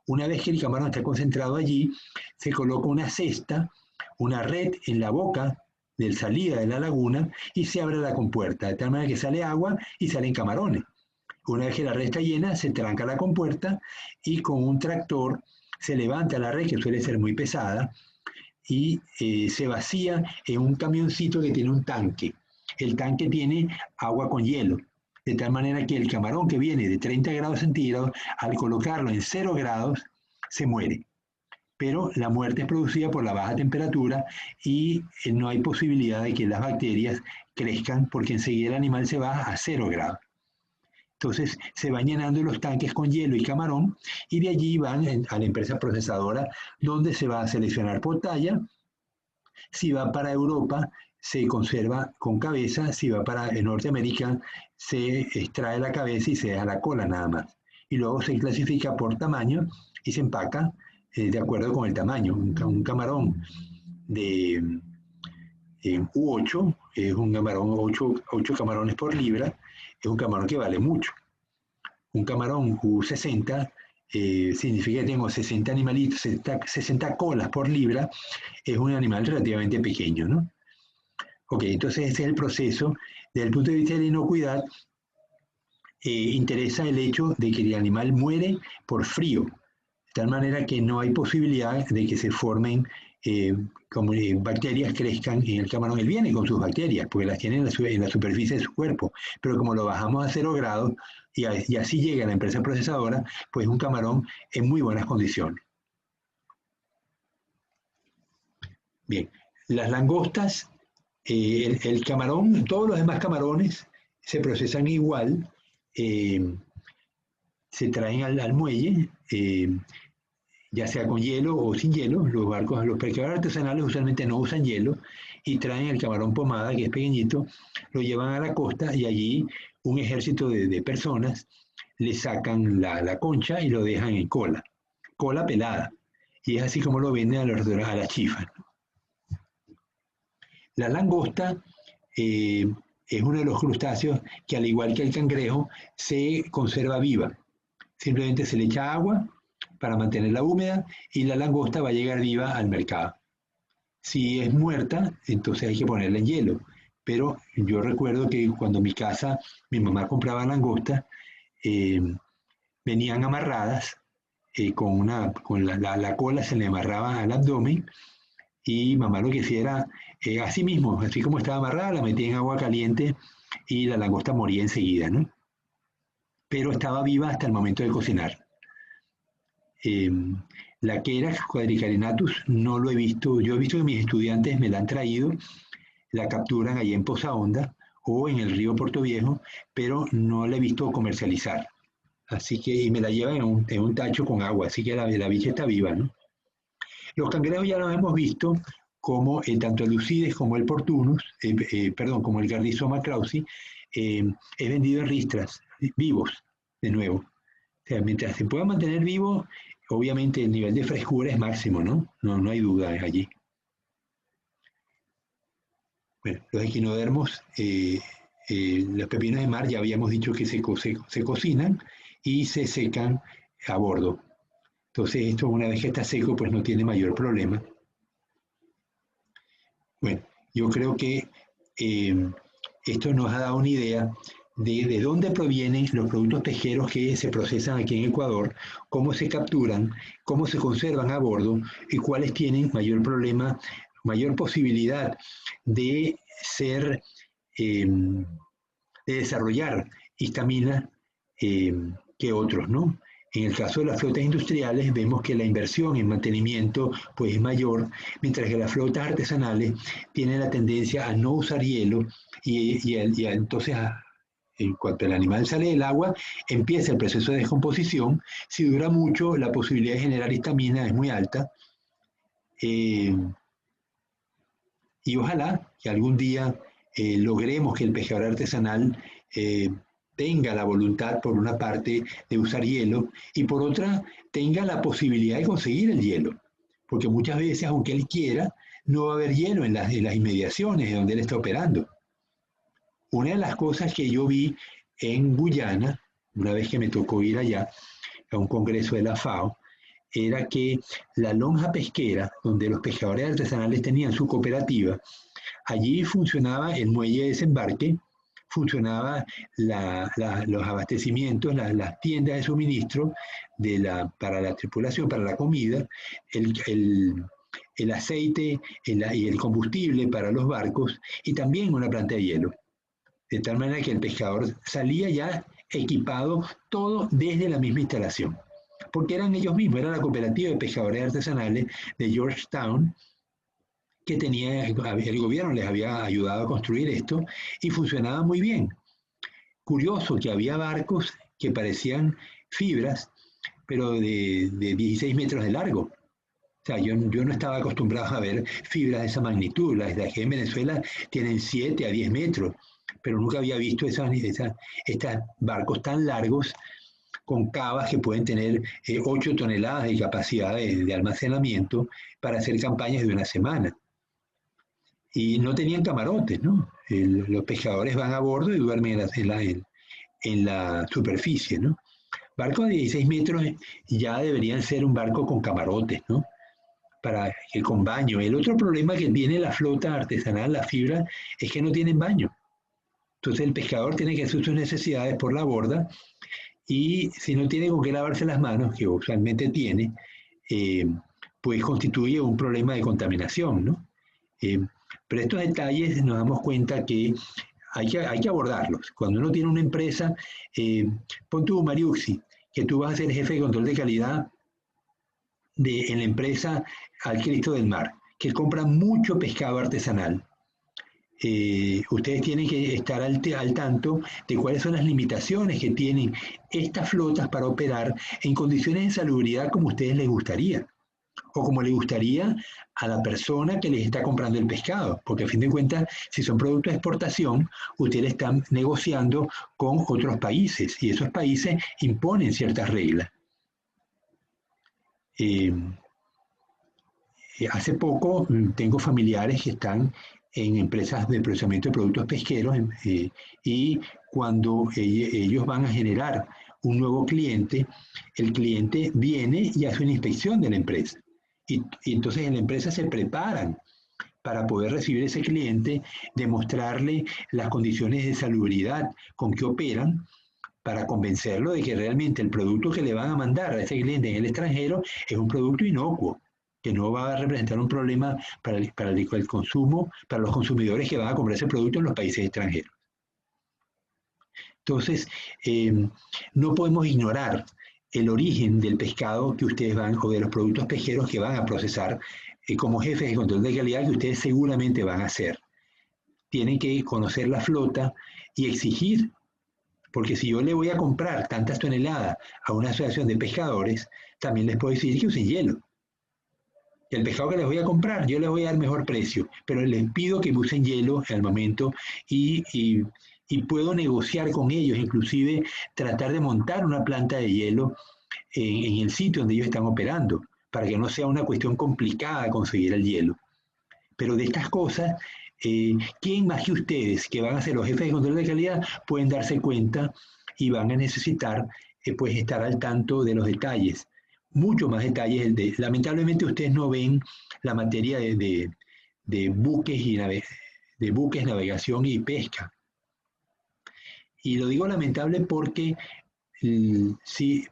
Una vez que el camarón está concentrado allí, se coloca una cesta, una red en la boca de la salida de la laguna y se abre la compuerta, de tal manera que sale agua y salen camarones. Una vez que la red está llena, se tranca la compuerta y con un tractor se levanta la red, que suele ser muy pesada, y se vacía en un camioncito que tiene un tanque. El tanque tiene agua con hielo, de tal manera que el camarón que viene de 30 grados centígrados, al colocarlo en 0 grados, se muere. Pero la muerte es producida por la baja temperatura y no hay posibilidad de que las bacterias crezcan porque enseguida el animal se va a 0 grados. Entonces se van llenando los tanques con hielo y camarón y de allí van a la empresa procesadora donde se va a seleccionar por talla. Si va para Europa se conserva con cabeza, si va para Norteamérica se extrae la cabeza y se deja la cola nada más. Y luego se clasifica por tamaño y se empaca de acuerdo con el tamaño. Un camarón de U8 es un camarón, 8 camarones por libra, es un camarón que vale mucho. Un camarón U60 significa que tengo 60 animalitos, 60 colas por libra, es un animal relativamente pequeño, ¿no? Ok, entonces ese es el proceso. Desde el punto de vista de la inocuidad, interesa el hecho de que el animal muere por frío, de tal manera que no hay posibilidad de que se formen bacterias crezcan en el camarón. Él viene con sus bacterias, porque las tiene en la superficie de su cuerpo, pero como lo bajamos a 0 grados y así llega a la empresa procesadora, pues un camarón en muy buenas condiciones. Bien, las langostas, el camarón, todos los demás camarones se procesan igual, se traen al muelle, ya sea con hielo o sin hielo. Los barcos, los pescadores artesanales usualmente no usan hielo y traen el camarón pomada, que es pequeñito, lo llevan a la costa y allí un ejército de personas le sacan la concha y lo dejan en cola pelada. Y es así como lo venden a las chifas. La langosta es uno de los crustáceos que, al igual que el cangrejo, se conserva viva. Simplemente se le echa agua para mantenerla húmeda y la langosta va a llegar viva al mercado. Si es muerta, entonces hay que ponerla en hielo. Pero yo recuerdo que cuando en mi casa mi mamá compraba langosta, venían amarradas, con la cola se le amarraba al abdomen y mamá lo que hacía era, así mismo, así como estaba amarrada, la metía en agua caliente y la langosta moría enseguida, ¿no? pero estaba viva hasta el momento de cocinar. La Querax quadricarinatus no lo he visto. Yo he visto que mis estudiantes me la han traído, la capturan allí en Poza Honda o en el río Puerto Viejo, pero no la he visto comercializar. Así que, y me la llevan en un tacho con agua, así que la bicha está viva, ¿no? Los cangrejos ya los hemos visto, como tanto el Lucides como el Portunus, como el Gardisoma krausi, es vendido en ristras, vivos, de nuevo. O sea, mientras se pueda mantener vivo, obviamente el nivel de frescura es máximo, ¿no? No hay duda allí. Bueno, los equinodermos, los pepinos de mar ya habíamos dicho que se cocinan y se secan a bordo. Entonces esto una vez que está seco pues no tiene mayor problema. Bueno, yo creo que esto nos ha dado una idea de dónde provienen los productos pesqueros que se procesan aquí en Ecuador, cómo se capturan, cómo se conservan a bordo y cuáles tienen mayor problema, mayor posibilidad de ser, de desarrollar histamina que otros, ¿no? En el caso de las flotas industriales vemos que la inversión en mantenimiento pues, es mayor, mientras que las flotas artesanales tienen la tendencia a no usar hielo y entonces en cuanto el animal sale del agua, empieza el proceso de descomposición. Si dura mucho, la posibilidad de generar histamina es muy alta. Y ojalá que algún día logremos que el pescador artesanal tenga la voluntad, por una parte, de usar hielo y por otra, tenga la posibilidad de conseguir el hielo. Porque muchas veces, aunque él quiera, no va a haber hielo en las inmediaciones de donde él está operando. Una de las cosas que yo vi en Guyana, una vez que me tocó ir allá a un congreso de la FAO, era que la lonja pesquera, donde los pescadores artesanales tenían su cooperativa, allí funcionaba el muelle de desembarque, funcionaba los abastecimientos, las tiendas de suministro para la tripulación, para la comida, el aceite y el combustible para los barcos y también una planta de hielo. De tal manera que el pescador salía ya equipado todo desde la misma instalación. Porque eran ellos mismos, era la cooperativa de pescadores artesanales de Georgetown, que el gobierno les había ayudado a construir esto y funcionaba muy bien. Curioso que había barcos que parecían fibras, pero de 16 metros de largo. O sea, yo no estaba acostumbrado a ver fibras de esa magnitud. Las de aquí en Venezuela tienen 7 a 10 metros, pero nunca había visto estos barcos tan largos con cavas que pueden tener 8 toneladas de capacidad de almacenamiento para hacer campañas de una semana. Y no tenían camarotes, ¿no? Los pescadores van a bordo y duermen en la superficie, ¿no? Barcos de 16 metros ya deberían ser un barco con camarotes, ¿no? Con baño. El otro problema que tiene la flota artesanal, la fibra, es que no tienen baño. Entonces el pescador tiene que hacer sus necesidades por la borda y si no tiene con qué lavarse las manos, que usualmente tiene, pues constituye un problema de contaminación, ¿no? Pero estos detalles nos damos cuenta que hay que abordarlos. Cuando uno tiene una empresa, pon tú, Mariuxi, que tú vas a ser jefe de control de calidad en la empresa Al Cristo del Mar, que compra mucho pescado artesanal. Ustedes tienen que estar al tanto de cuáles son las limitaciones que tienen estas flotas para operar en condiciones de salubridad como a ustedes les gustaría, o como le gustaría a la persona que les está comprando el pescado, porque a fin de cuentas, si son productos de exportación, ustedes están negociando con otros países, y esos países imponen ciertas reglas. Hace poco tengo familiares que están en empresas de procesamiento de productos pesqueros y cuando ellos van a generar un nuevo cliente, el cliente viene y hace una inspección de la empresa. Y entonces en la empresa se preparan para poder recibir ese cliente, demostrarle las condiciones de salubridad con que operan, para convencerlo de que realmente el producto que le van a mandar a ese cliente en el extranjero es un producto inocuo, que no va a representar un problema para el consumo, para los consumidores que van a comprar ese producto en los países extranjeros. Entonces, no podemos ignorar el origen del pescado que ustedes van, o de los productos pesqueros que van a procesar como jefes de control de calidad que ustedes seguramente van a hacer. Tienen que conocer la flota y exigir, porque si yo le voy a comprar tantas toneladas a una asociación de pescadores, también les puedo decir que usen hielo. El pescado que les voy a comprar, yo les voy a dar mejor precio, pero les pido que usen hielo al momento y puedo negociar con ellos, inclusive tratar de montar una planta de hielo en el sitio donde ellos están operando, para que no sea una cuestión complicada conseguir el hielo. Pero de estas cosas, ¿quién más que ustedes, que van a ser los jefes de control de calidad, pueden darse cuenta y van a necesitar pues estar al tanto de los detalles? Mucho más detalles. Lamentablemente ustedes no ven la materia de buques, de buques, navegación y pesca. Y lo digo lamentable porque si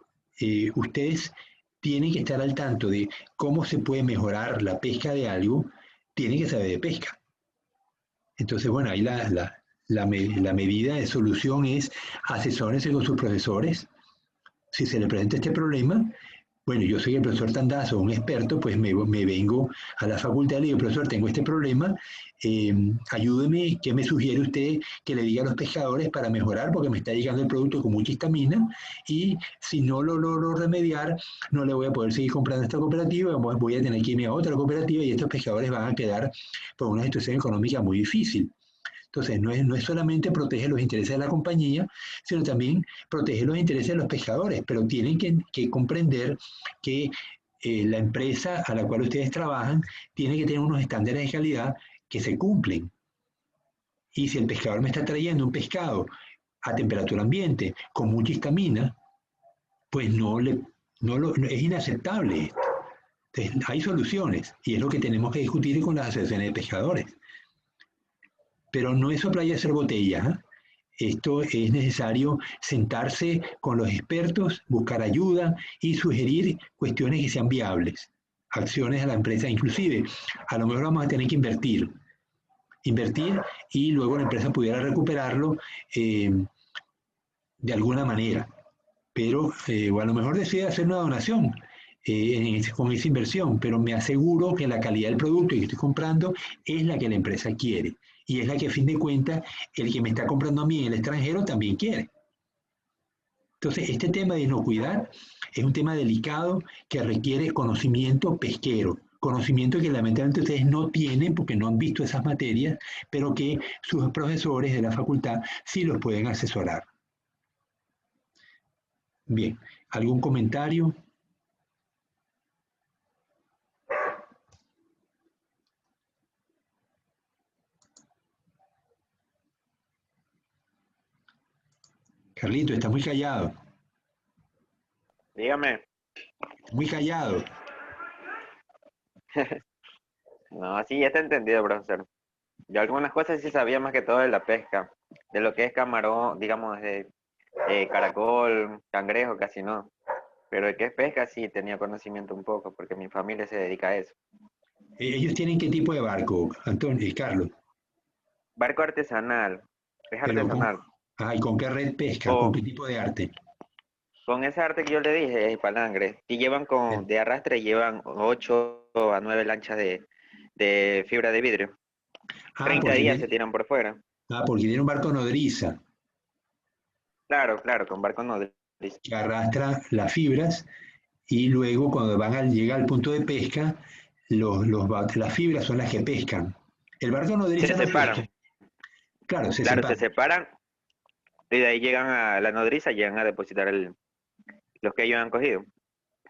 ustedes tienen que estar al tanto de cómo se puede mejorar la pesca de algo, tienen que saber de pesca. Entonces, bueno, ahí la medida de solución es asesórense con sus profesores. Si se le presenta este problema, bueno, yo soy el profesor Tandazo, un experto, pues me vengo a la facultad y le digo, profesor, tengo este problema, ayúdeme, ¿qué me sugiere usted que le diga a los pescadores para mejorar? Porque me está llegando el producto con mucha histamina y si no lo logro remediar, no le voy a poder seguir comprando a esta cooperativa, voy a tener que irme a otra cooperativa y estos pescadores van a quedar por una situación económica muy difícil. Entonces, no es solamente proteger los intereses de la compañía, sino también proteger los intereses de los pescadores, pero tienen que comprender que la empresa a la cual ustedes trabajan tiene que tener unos estándares de calidad que se cumplen. Y si el pescador me está trayendo un pescado a temperatura ambiente con mucha histamina, pues es inaceptable esto. Entonces, hay soluciones y es lo que tenemos que discutir con las asociaciones de pescadores. Pero no es soplar y hacer botella, ¿eh? Esto es necesario sentarse con los expertos, buscar ayuda y sugerir cuestiones que sean viables, acciones a la empresa. Inclusive, a lo mejor vamos a tener que invertir y luego la empresa pudiera recuperarlo de alguna manera. Pero o a lo mejor decide hacer una donación con esa inversión, pero me aseguro que la calidad del producto que estoy comprando es la que la empresa quiere y es la que a fin de cuentas el que me está comprando a mí en el extranjero también quiere. Entonces, este tema de inocuidad es un tema delicado que requiere conocimiento pesquero, conocimiento que lamentablemente ustedes no tienen porque no han visto esas materias, pero que sus profesores de la facultad sí los pueden asesorar. Bien, ¿algún comentario? Carlito, está muy callado. Dígame. Muy callado. No, sí, ya te he entendido, profesor. Yo algunas cosas sí sabía más que todo de la pesca, de lo que es camarón, digamos, de caracol, cangrejo, casi no. Pero de qué es pesca sí tenía conocimiento un poco, porque mi familia se dedica a eso. ¿Ellos tienen qué tipo de barco, Antonio y Carlos? Barco artesanal, es Pero artesanal. ¿y con qué red pesca? ¿Con qué tipo de arte? Con ese arte que yo le dije, es palangre. Y llevan de arrastre, llevan 8 a 9 lanchas de fibra de vidrio. 30 días se tiran por fuera. Porque tiene un barco nodriza. Claro, con barco nodriza. Que arrastra las fibras y luego cuando llega al punto de pesca, las fibras son las que pescan. El barco nodriza se separan. Pesca. Claro, se separan y de ahí llegan a la nodriza, llegan a depositar los que ellos han cogido.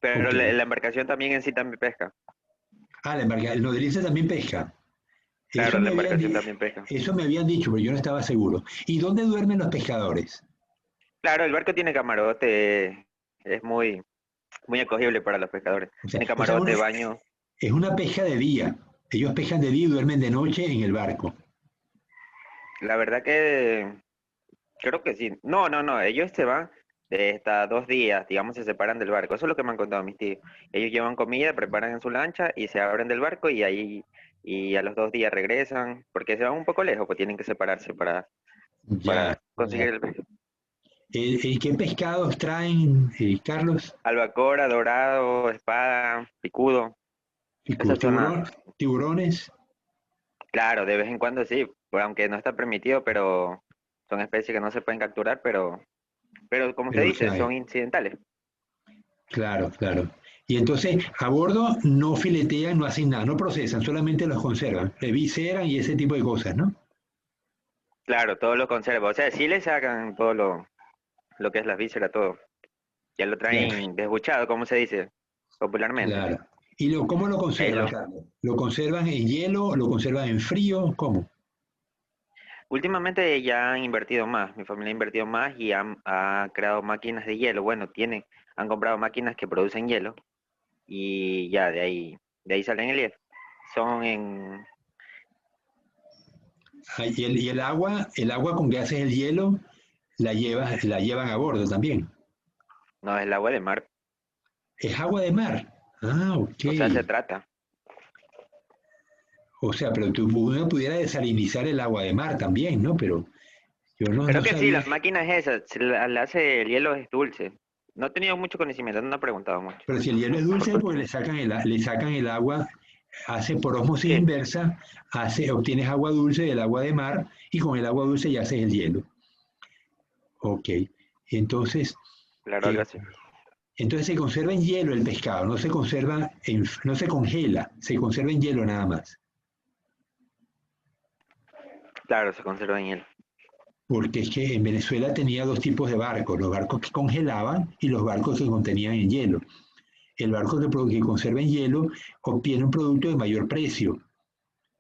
Pero la embarcación también en sí también pesca. El nodriza también pesca. Claro, la embarcación también pesca. Eso me habían dicho, pero yo no estaba seguro. ¿Y dónde duermen los pescadores? Claro, el barco tiene camarote, es muy acogible para los pescadores. Tiene camarote, baño. Es una pesca de día. Ellos pescan de día y duermen de noche en el barco. La verdad que creo que sí. No, ellos se van hasta 2 días, digamos, se separan del barco. Eso es lo que me han contado mis tíos. Ellos llevan comida, preparan en su lancha y se abren del barco y ahí a los 2 días regresan, porque se van un poco lejos, pues tienen que separarse para conseguir el pescado. ¿Qué pescados traen, Carlos? Albacora, dorado, espada, picudo. Esas son las... Tiburones. Claro, de vez en cuando sí, pues, aunque no está permitido, pero son especies que no se pueden capturar, pero como usted Pero dice, sabe, son incidentales. claro, claro. Y entonces, a bordo no filetean, no hacen nada, no procesan, solamente los conservan, reviseran y ese tipo de cosas, ¿no? Claro, todo lo conserva. O sea, sí le sacan todo lo que es la víscera, todo. Ya lo Ya, traen desbuchado, como se dice popularmente. claro. ¿Y cómo lo Ahí conservan, Carlos? ¿Lo conservan en hielo? ¿Lo conservan en frío? ¿Cómo? Últimamente ya han invertido más, mi familia ha invertido más y ha creado máquinas de hielo. Bueno, han comprado máquinas que producen hielo y ya de ahí salen el hielo. Son en, Ah, y el agua con que haces el hielo, la llevan a bordo también. no es el agua de mar, Es agua de mar. Ah, ok. o sea, se trata. O sea, pero uno pudiera desalinizar el agua de mar también, ¿no? Pero yo Creo no que sí, sabía. la máquina es esa, le hace el hielo es dulce. No he tenido mucho conocimiento, no he preguntado mucho. Pero si el hielo es dulce, porque le sacan el agua, hace por ósmosis Sí, inversa, obtienes agua dulce del agua de mar y con el agua dulce ya haces el hielo. Ok. Entonces, claro, algo eh, así. entonces se conserva en hielo el pescado, no se congela, se conserva en hielo nada más. Claro, se conserva en hielo. Porque es que en Venezuela tenía dos tipos de barcos, los barcos que congelaban y los barcos que contenían en hielo. El barco que conserva en hielo obtiene un producto de mayor precio,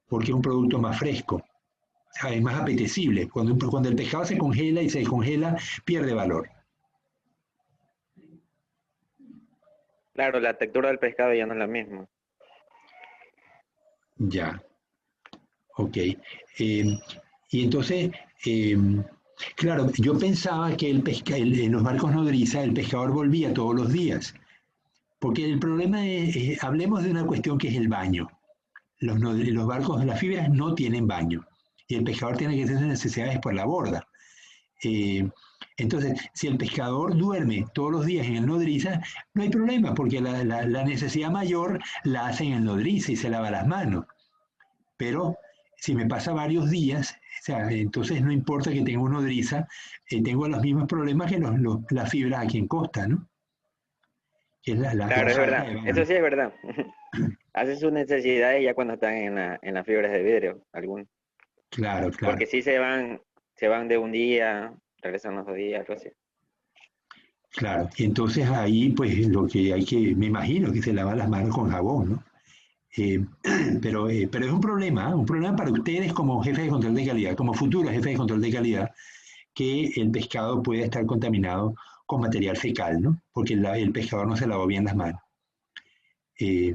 porque es un producto más fresco, o sea, es más apetecible. Cuando el pescado se congela y se descongela, pierde valor. Claro, la textura del pescado ya no es la misma. Ya, ok. Y entonces, eh, claro, yo pensaba que en los barcos nodriza el pescador volvía todos los días, porque el problema es, hablemos de una cuestión que es el baño. Los barcos, las fibras no tienen baño y el pescador tiene que hacer sus necesidades por la borda. Eh, entonces, si el pescador duerme todos los días en el nodriza, no hay problema, porque la necesidad mayor la hace en el nodriza y se lava las manos. Pero si me pasa varios días, o sea, entonces no importa que tenga un nodriza, tengo los mismos problemas que las fibras aquí en costa, ¿no? Que es la Claro, es falta verdad. de Eso baño. sí es verdad. Hacen sus necesidades ya cuando están en las fibras de vidrio, algunos. Claro, claro. Porque sí se van de un día, regresan los 2 días, algo así. Claro, y entonces ahí pues lo que hay que, me imagino que se lava las manos con jabón, ¿no? Eh, pero es un problema para ustedes como jefes de control de calidad, como futuros jefes de control de calidad, que el pescado puede estar contaminado con material fecal, ¿no? Porque el pescador no se lavó bien las manos. Eh,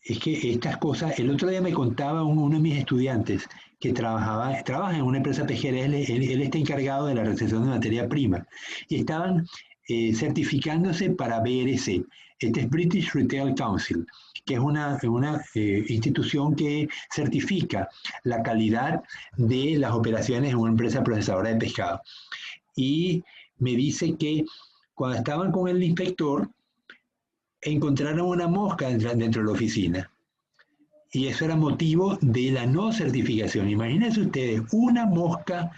es que estas cosas, el otro día me contaba uno de mis estudiantes que trabaja en una empresa pesquera, él está encargado de la recepción de materia prima, y estaban certificándose para BRC, este es British Retail Council, que es una institución que certifica la calidad de las operaciones en una empresa procesadora de pescado. Y me dice que cuando estaban con el inspector, encontraron una mosca dentro de la oficina. Y eso era motivo de la no certificación. Imagínense ustedes, una mosca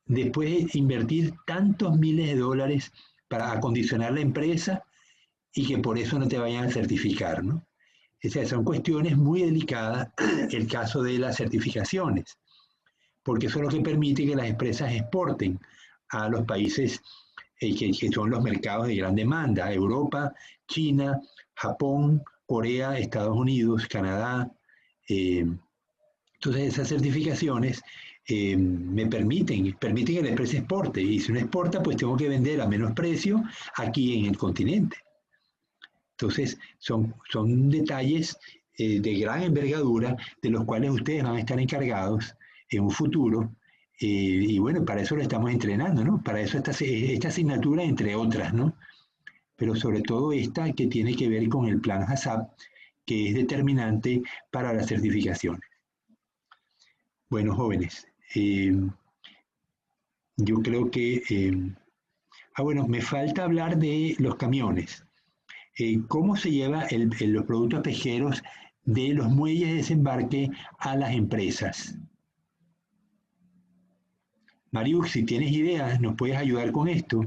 después de invertir tantos miles de dólares para acondicionar la empresa y que por eso no te vayan a certificar, ¿no? O sea, son cuestiones muy delicadas el caso de las certificaciones, porque eso es lo que permite que las empresas exporten a los países que son los mercados de gran demanda, Europa, China, Japón, Corea, Estados Unidos, Canadá. Eh, entonces esas certificaciones permiten que la empresa exporte, y si no exporta, pues tengo que vender a menos precio aquí en el continente. Entonces son detalles de gran envergadura de los cuales ustedes van a estar encargados en un futuro. Y bueno, para eso lo estamos entrenando, ¿no? Para eso esta asignatura, entre otras, ¿no? Pero sobre todo esta que tiene que ver con el plan HACCP, que es determinante para la certificación. Bueno, jóvenes, Yo creo que... bueno, me falta hablar de los camiones. ¿Cómo se lleva los productos pesqueros de los muelles de desembarque a las empresas? Mariux, si tienes ideas, ¿nos puedes ayudar con esto?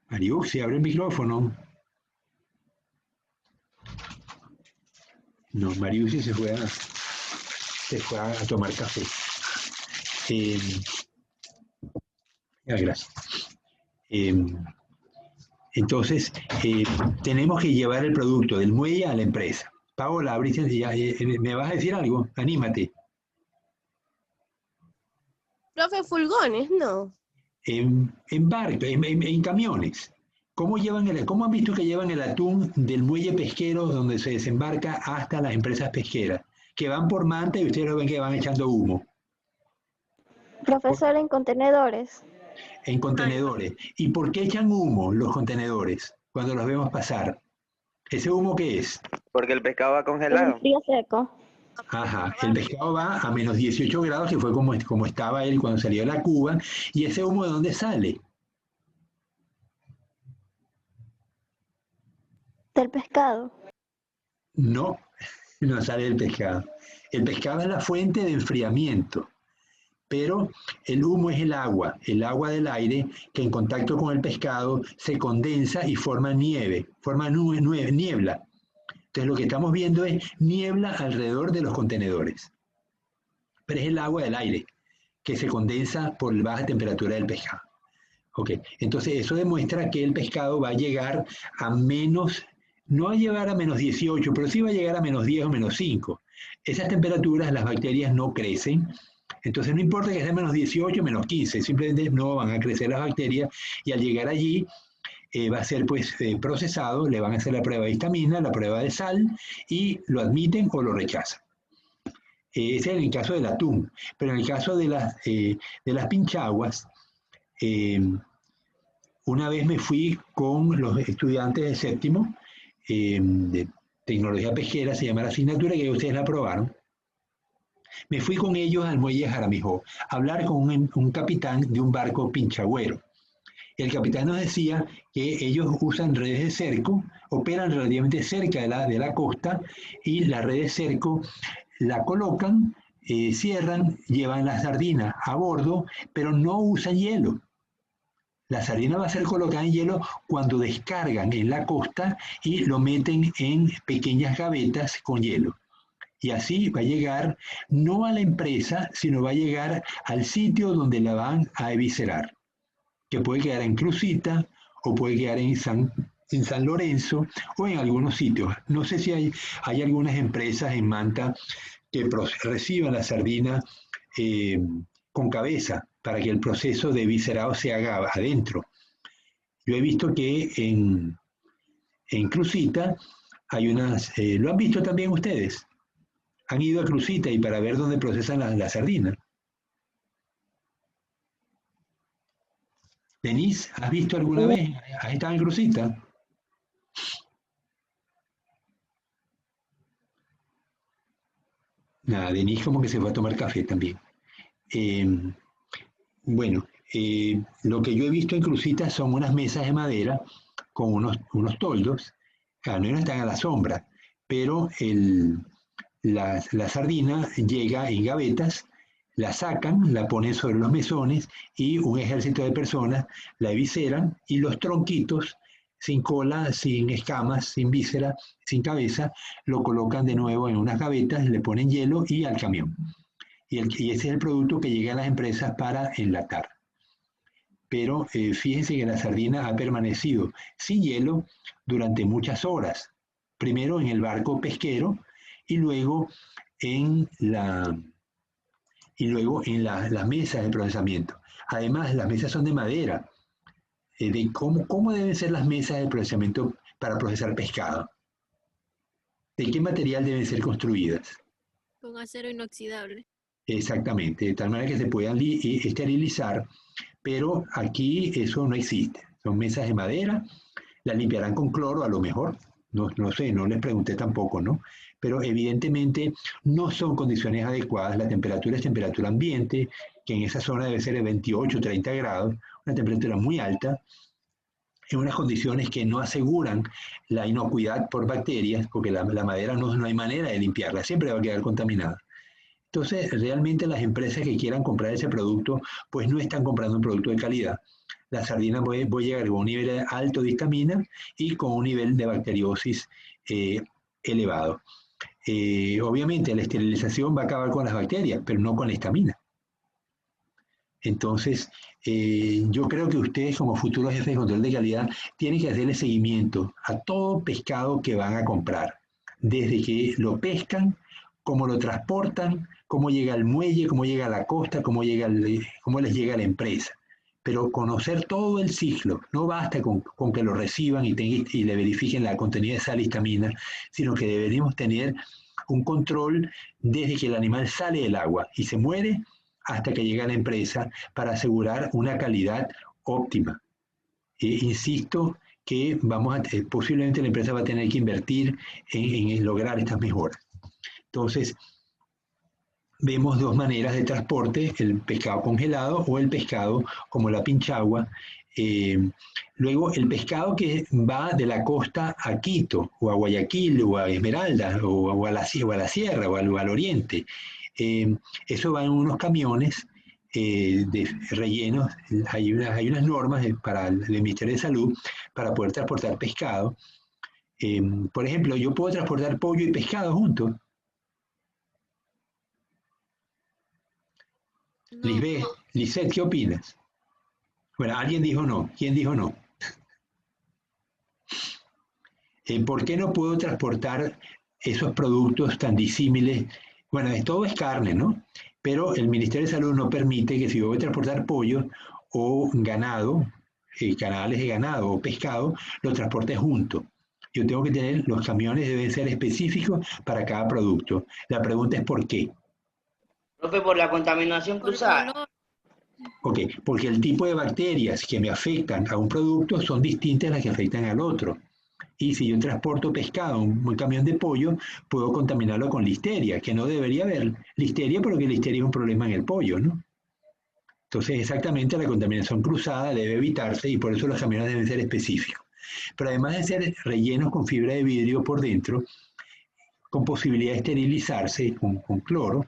Mariux, se abre el micrófono. No, Mariux se fue a tomar café. Gracias. Entonces, tenemos que llevar el producto del muelle a la empresa. Paola, ¿me vas a decir algo? Anímate. Profe, furgones, no. En barco, en camiones. ¿Cómo han visto que llevan el atún del muelle pesquero donde se desembarca hasta las empresas pesqueras? Que van por manta y ustedes lo ven que van echando humo. Profesor, en contenedores. En contenedores. ¿Y por qué echan humo los contenedores cuando los vemos pasar? ¿Ese humo qué es? Porque el pescado va En congelado. frío seco. Ajá, el pescado va a menos 18 grados, que fue como estaba él cuando salió de la cuba. ¿Y ese humo de dónde sale? Del pescado. No, no sale del pescado. El pescado es la fuente de enfriamiento, pero el humo es el agua del aire que en contacto con el pescado se condensa y forma niebla. Entonces lo que estamos viendo es niebla alrededor de los contenedores. Pero es el agua del aire que se condensa por la baja temperatura del pescado. Ok, entonces eso demuestra que el pescado va a llegar a menos, no va a llegar a menos 18, pero sí va a llegar a menos 10 o menos 5. Esas temperaturas las bacterias no crecen, entonces no importa que sea menos 18 o menos 15, simplemente no van a crecer las bacterias y al llegar allí va a ser pues procesado, le van a hacer la prueba de histamina, la prueba de sal y lo admiten o lo rechazan. Ese es en el caso del atún, pero en el caso de las pinchaguas, una vez me fui con los estudiantes de séptimo de tecnología pesquera, se llama la asignatura, que ustedes la aprobaron. Me fui con ellos al muelle de Jaramijó a hablar con un capitán de un barco pinchagüero. El capitán nos decía que ellos usan redes de cerco, operan relativamente cerca de la costa y la red de cerco la colocan, cierran, llevan la sardina a bordo, pero no usan hielo. La sardina va a ser colocada en hielo cuando descargan en la costa y lo meten en pequeñas gavetas con hielo. Y así va a llegar no a la empresa, sino va a llegar al sitio donde la van a eviscerar, que puede quedar en Crucita o puede quedar en San Lorenzo o en algunos sitios. No sé si hay algunas empresas en Manta que reciban la sardina con cabeza para que el proceso de viscerado se haga adentro. Yo he visto que en Crucita hay unas... ¿Lo han visto también ustedes? ¿Han ido a Crucita y para ver dónde procesan la sardina? Denise, ¿has visto alguna vez? ¿Has estado en Crucita? Nada, Denise como que se fue a tomar café también. Bueno, lo que yo he visto en Crucita son unas mesas de madera con unos toldos. Claro, no están a la sombra, pero la sardina llega en gavetas, la sacan, la ponen sobre los mesones y un ejército de personas la evisceran y los tronquitos, sin cola, sin escamas, sin víscera, sin cabeza, lo colocan de nuevo en unas gavetas, le ponen hielo y al camión. Y ese es el producto que llega a las empresas para enlatar. Pero fíjense que la sardina ha permanecido sin hielo durante muchas horas. Primero en el barco pesquero y luego en las mesas de procesamiento. Además, las mesas son de madera. ¿Cómo deben ser las mesas de procesamiento para procesar pescado? ¿De qué material deben ser construidas? Con acero inoxidable. Exactamente, de tal manera que se puedan esterilizar, pero aquí eso no existe. Son mesas de madera, las limpiarán con cloro a lo mejor, no sé, no les pregunté tampoco, ¿no? pero evidentemente no son condiciones adecuadas. La temperatura es temperatura ambiente, que en esa zona debe ser de 28 o 30 grados, una temperatura muy alta, en unas condiciones que no aseguran la inocuidad por bacterias, porque la madera no hay manera de limpiarla, siempre va a quedar contaminada. Entonces, realmente las empresas que quieran comprar ese producto, pues no están comprando un producto de calidad. La sardina puede llegar con un nivel alto de histamina y con un nivel de bacteriosis elevado. Obviamente la esterilización va a acabar con las bacterias, pero no con la histamina. Entonces, yo creo que ustedes como futuros jefes de control de calidad tienen que hacerle seguimiento a todo pescado que van a comprar, desde que lo pescan, cómo lo transportan, cómo llega al muelle, cómo llega a la costa, cómo les llega a la empresa. Pero conocer todo el ciclo, no basta con que lo reciban y le verifiquen la contenido de sal y histamina, sino que deberíamos tener un control desde que el animal sale del agua y se muere hasta que llega a la empresa para asegurar una calidad óptima. Insisto que posiblemente la empresa va a tener que invertir en lograr estas mejoras. Entonces, vemos dos maneras de transporte, el pescado congelado o el pescado como la pinchagua. Luego, el pescado que va de la costa a Quito, o a Guayaquil, o a Esmeralda, o a la sierra, o al oriente. Eso va en unos camiones de rellenos. Hay unas normas para el Ministerio de Salud para poder transportar pescado. Por ejemplo, yo puedo transportar pollo y pescado juntos. No. Lisette, ¿qué opinas? Bueno, alguien dijo no. ¿Quién dijo no? ¿Por qué no puedo transportar esos productos tan disímiles? Bueno, todo es carne, ¿no? Pero el Ministerio de Salud no permite que si yo voy a transportar pollo o ganado, canales de ganado o pescado, lo transporte junto. Yo tengo que tener, los camiones deben ser específicos para cada producto. La pregunta es ¿por qué? Profe, por la contaminación Por el cruzada. olor. Ok, porque el tipo de bacterias que me afectan a un producto son distintas a las que afectan al otro. Y si yo transporto pescado en un camión de pollo, puedo contaminarlo con listeria, que no debería haber listeria, porque listeria es un problema en el pollo, ¿no? Entonces, exactamente la contaminación cruzada debe evitarse y por eso los camiones deben ser específicos. Pero además de ser rellenos con fibra de vidrio por dentro, con posibilidad de esterilizarse con cloro,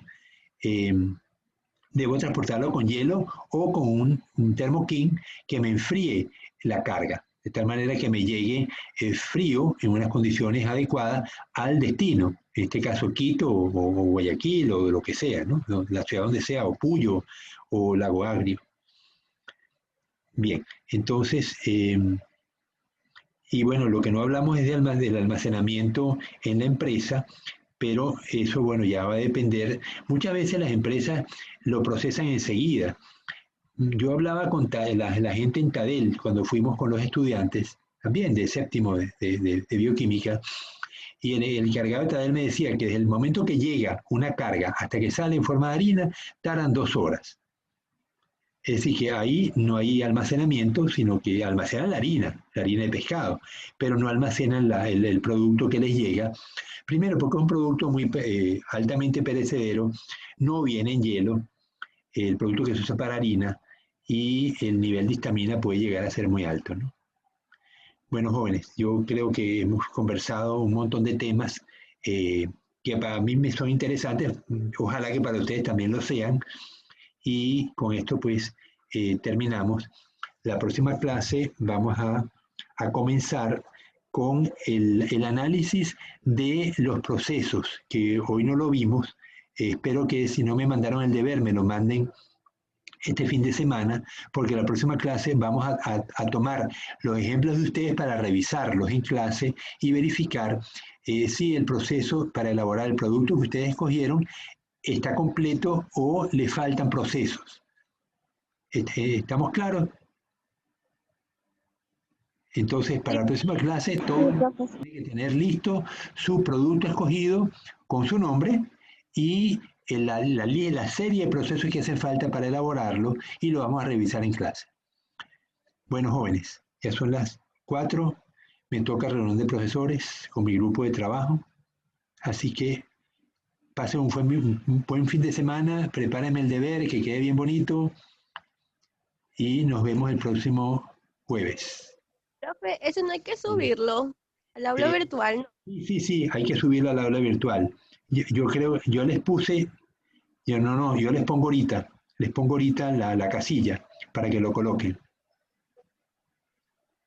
debo transportarlo con hielo o con un termoquín que me enfríe la carga, de tal manera que me llegue frío en unas condiciones adecuadas al destino, en este caso Quito o Guayaquil o lo que sea, ¿no? La ciudad donde sea, o Puyo o Lago Agrio. Bien, entonces, y bueno, lo que no hablamos es del almacenamiento en la empresa, pero eso, bueno, ya va a depender. Muchas veces las empresas lo procesan enseguida. Yo hablaba con la gente en Tadel cuando fuimos con los estudiantes, también de séptimo de bioquímica, y el encargado de Tadel me decía que desde el momento que llega una carga hasta que sale en forma de harina, tardan 2 horas. Es decir, que ahí no hay almacenamiento, sino que almacenan la harina de pescado, pero no almacenan el producto que les llega. Primero, porque es un producto muy altamente perecedero, no viene en hielo, el producto que se usa para harina, y el nivel de histamina puede llegar a ser muy alto, ¿no? Bueno, jóvenes, yo creo que hemos conversado un montón de temas que para mí me son interesantes, ojalá que para ustedes también lo sean, y con esto pues terminamos. La próxima clase vamos a comenzar con el análisis de los procesos, que hoy no lo vimos. Espero que si no me mandaron el deber, me lo manden este fin de semana, porque la próxima clase vamos a tomar los ejemplos de ustedes para revisarlos en clase y verificar si el proceso para elaborar el producto que ustedes escogieron está completo o le faltan procesos. ¿Estamos claros? Entonces, para la próxima clase, todos tienen que tener listo su producto escogido con su nombre y la serie de procesos que hacen falta para elaborarlo, y lo vamos a revisar en clase. Bueno, jóvenes, ya son las 4, me toca reunión de profesores con mi grupo de trabajo. Así que pasen un buen fin de semana, prepárenme el deber, que quede bien bonito y nos vemos el próximo jueves. Profe, eso no hay que subirlo al aula Eh, virtual, ¿no? Sí, hay que subirlo a la aula virtual. Yo creo, yo les puse, yo les pongo ahorita la casilla para que lo coloquen.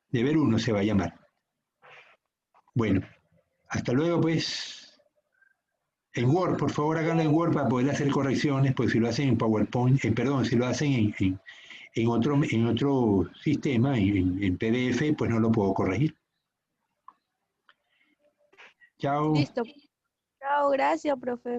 Deber 1 se va a llamar. Bueno, hasta luego pues. En Word, por favor háganlo en Word para poder hacer correcciones, pues si lo hacen en PowerPoint, perdón, si lo hacen en otro sistema, en PDF, pues no lo puedo corregir. Chao. Listo. Chao, gracias, profe.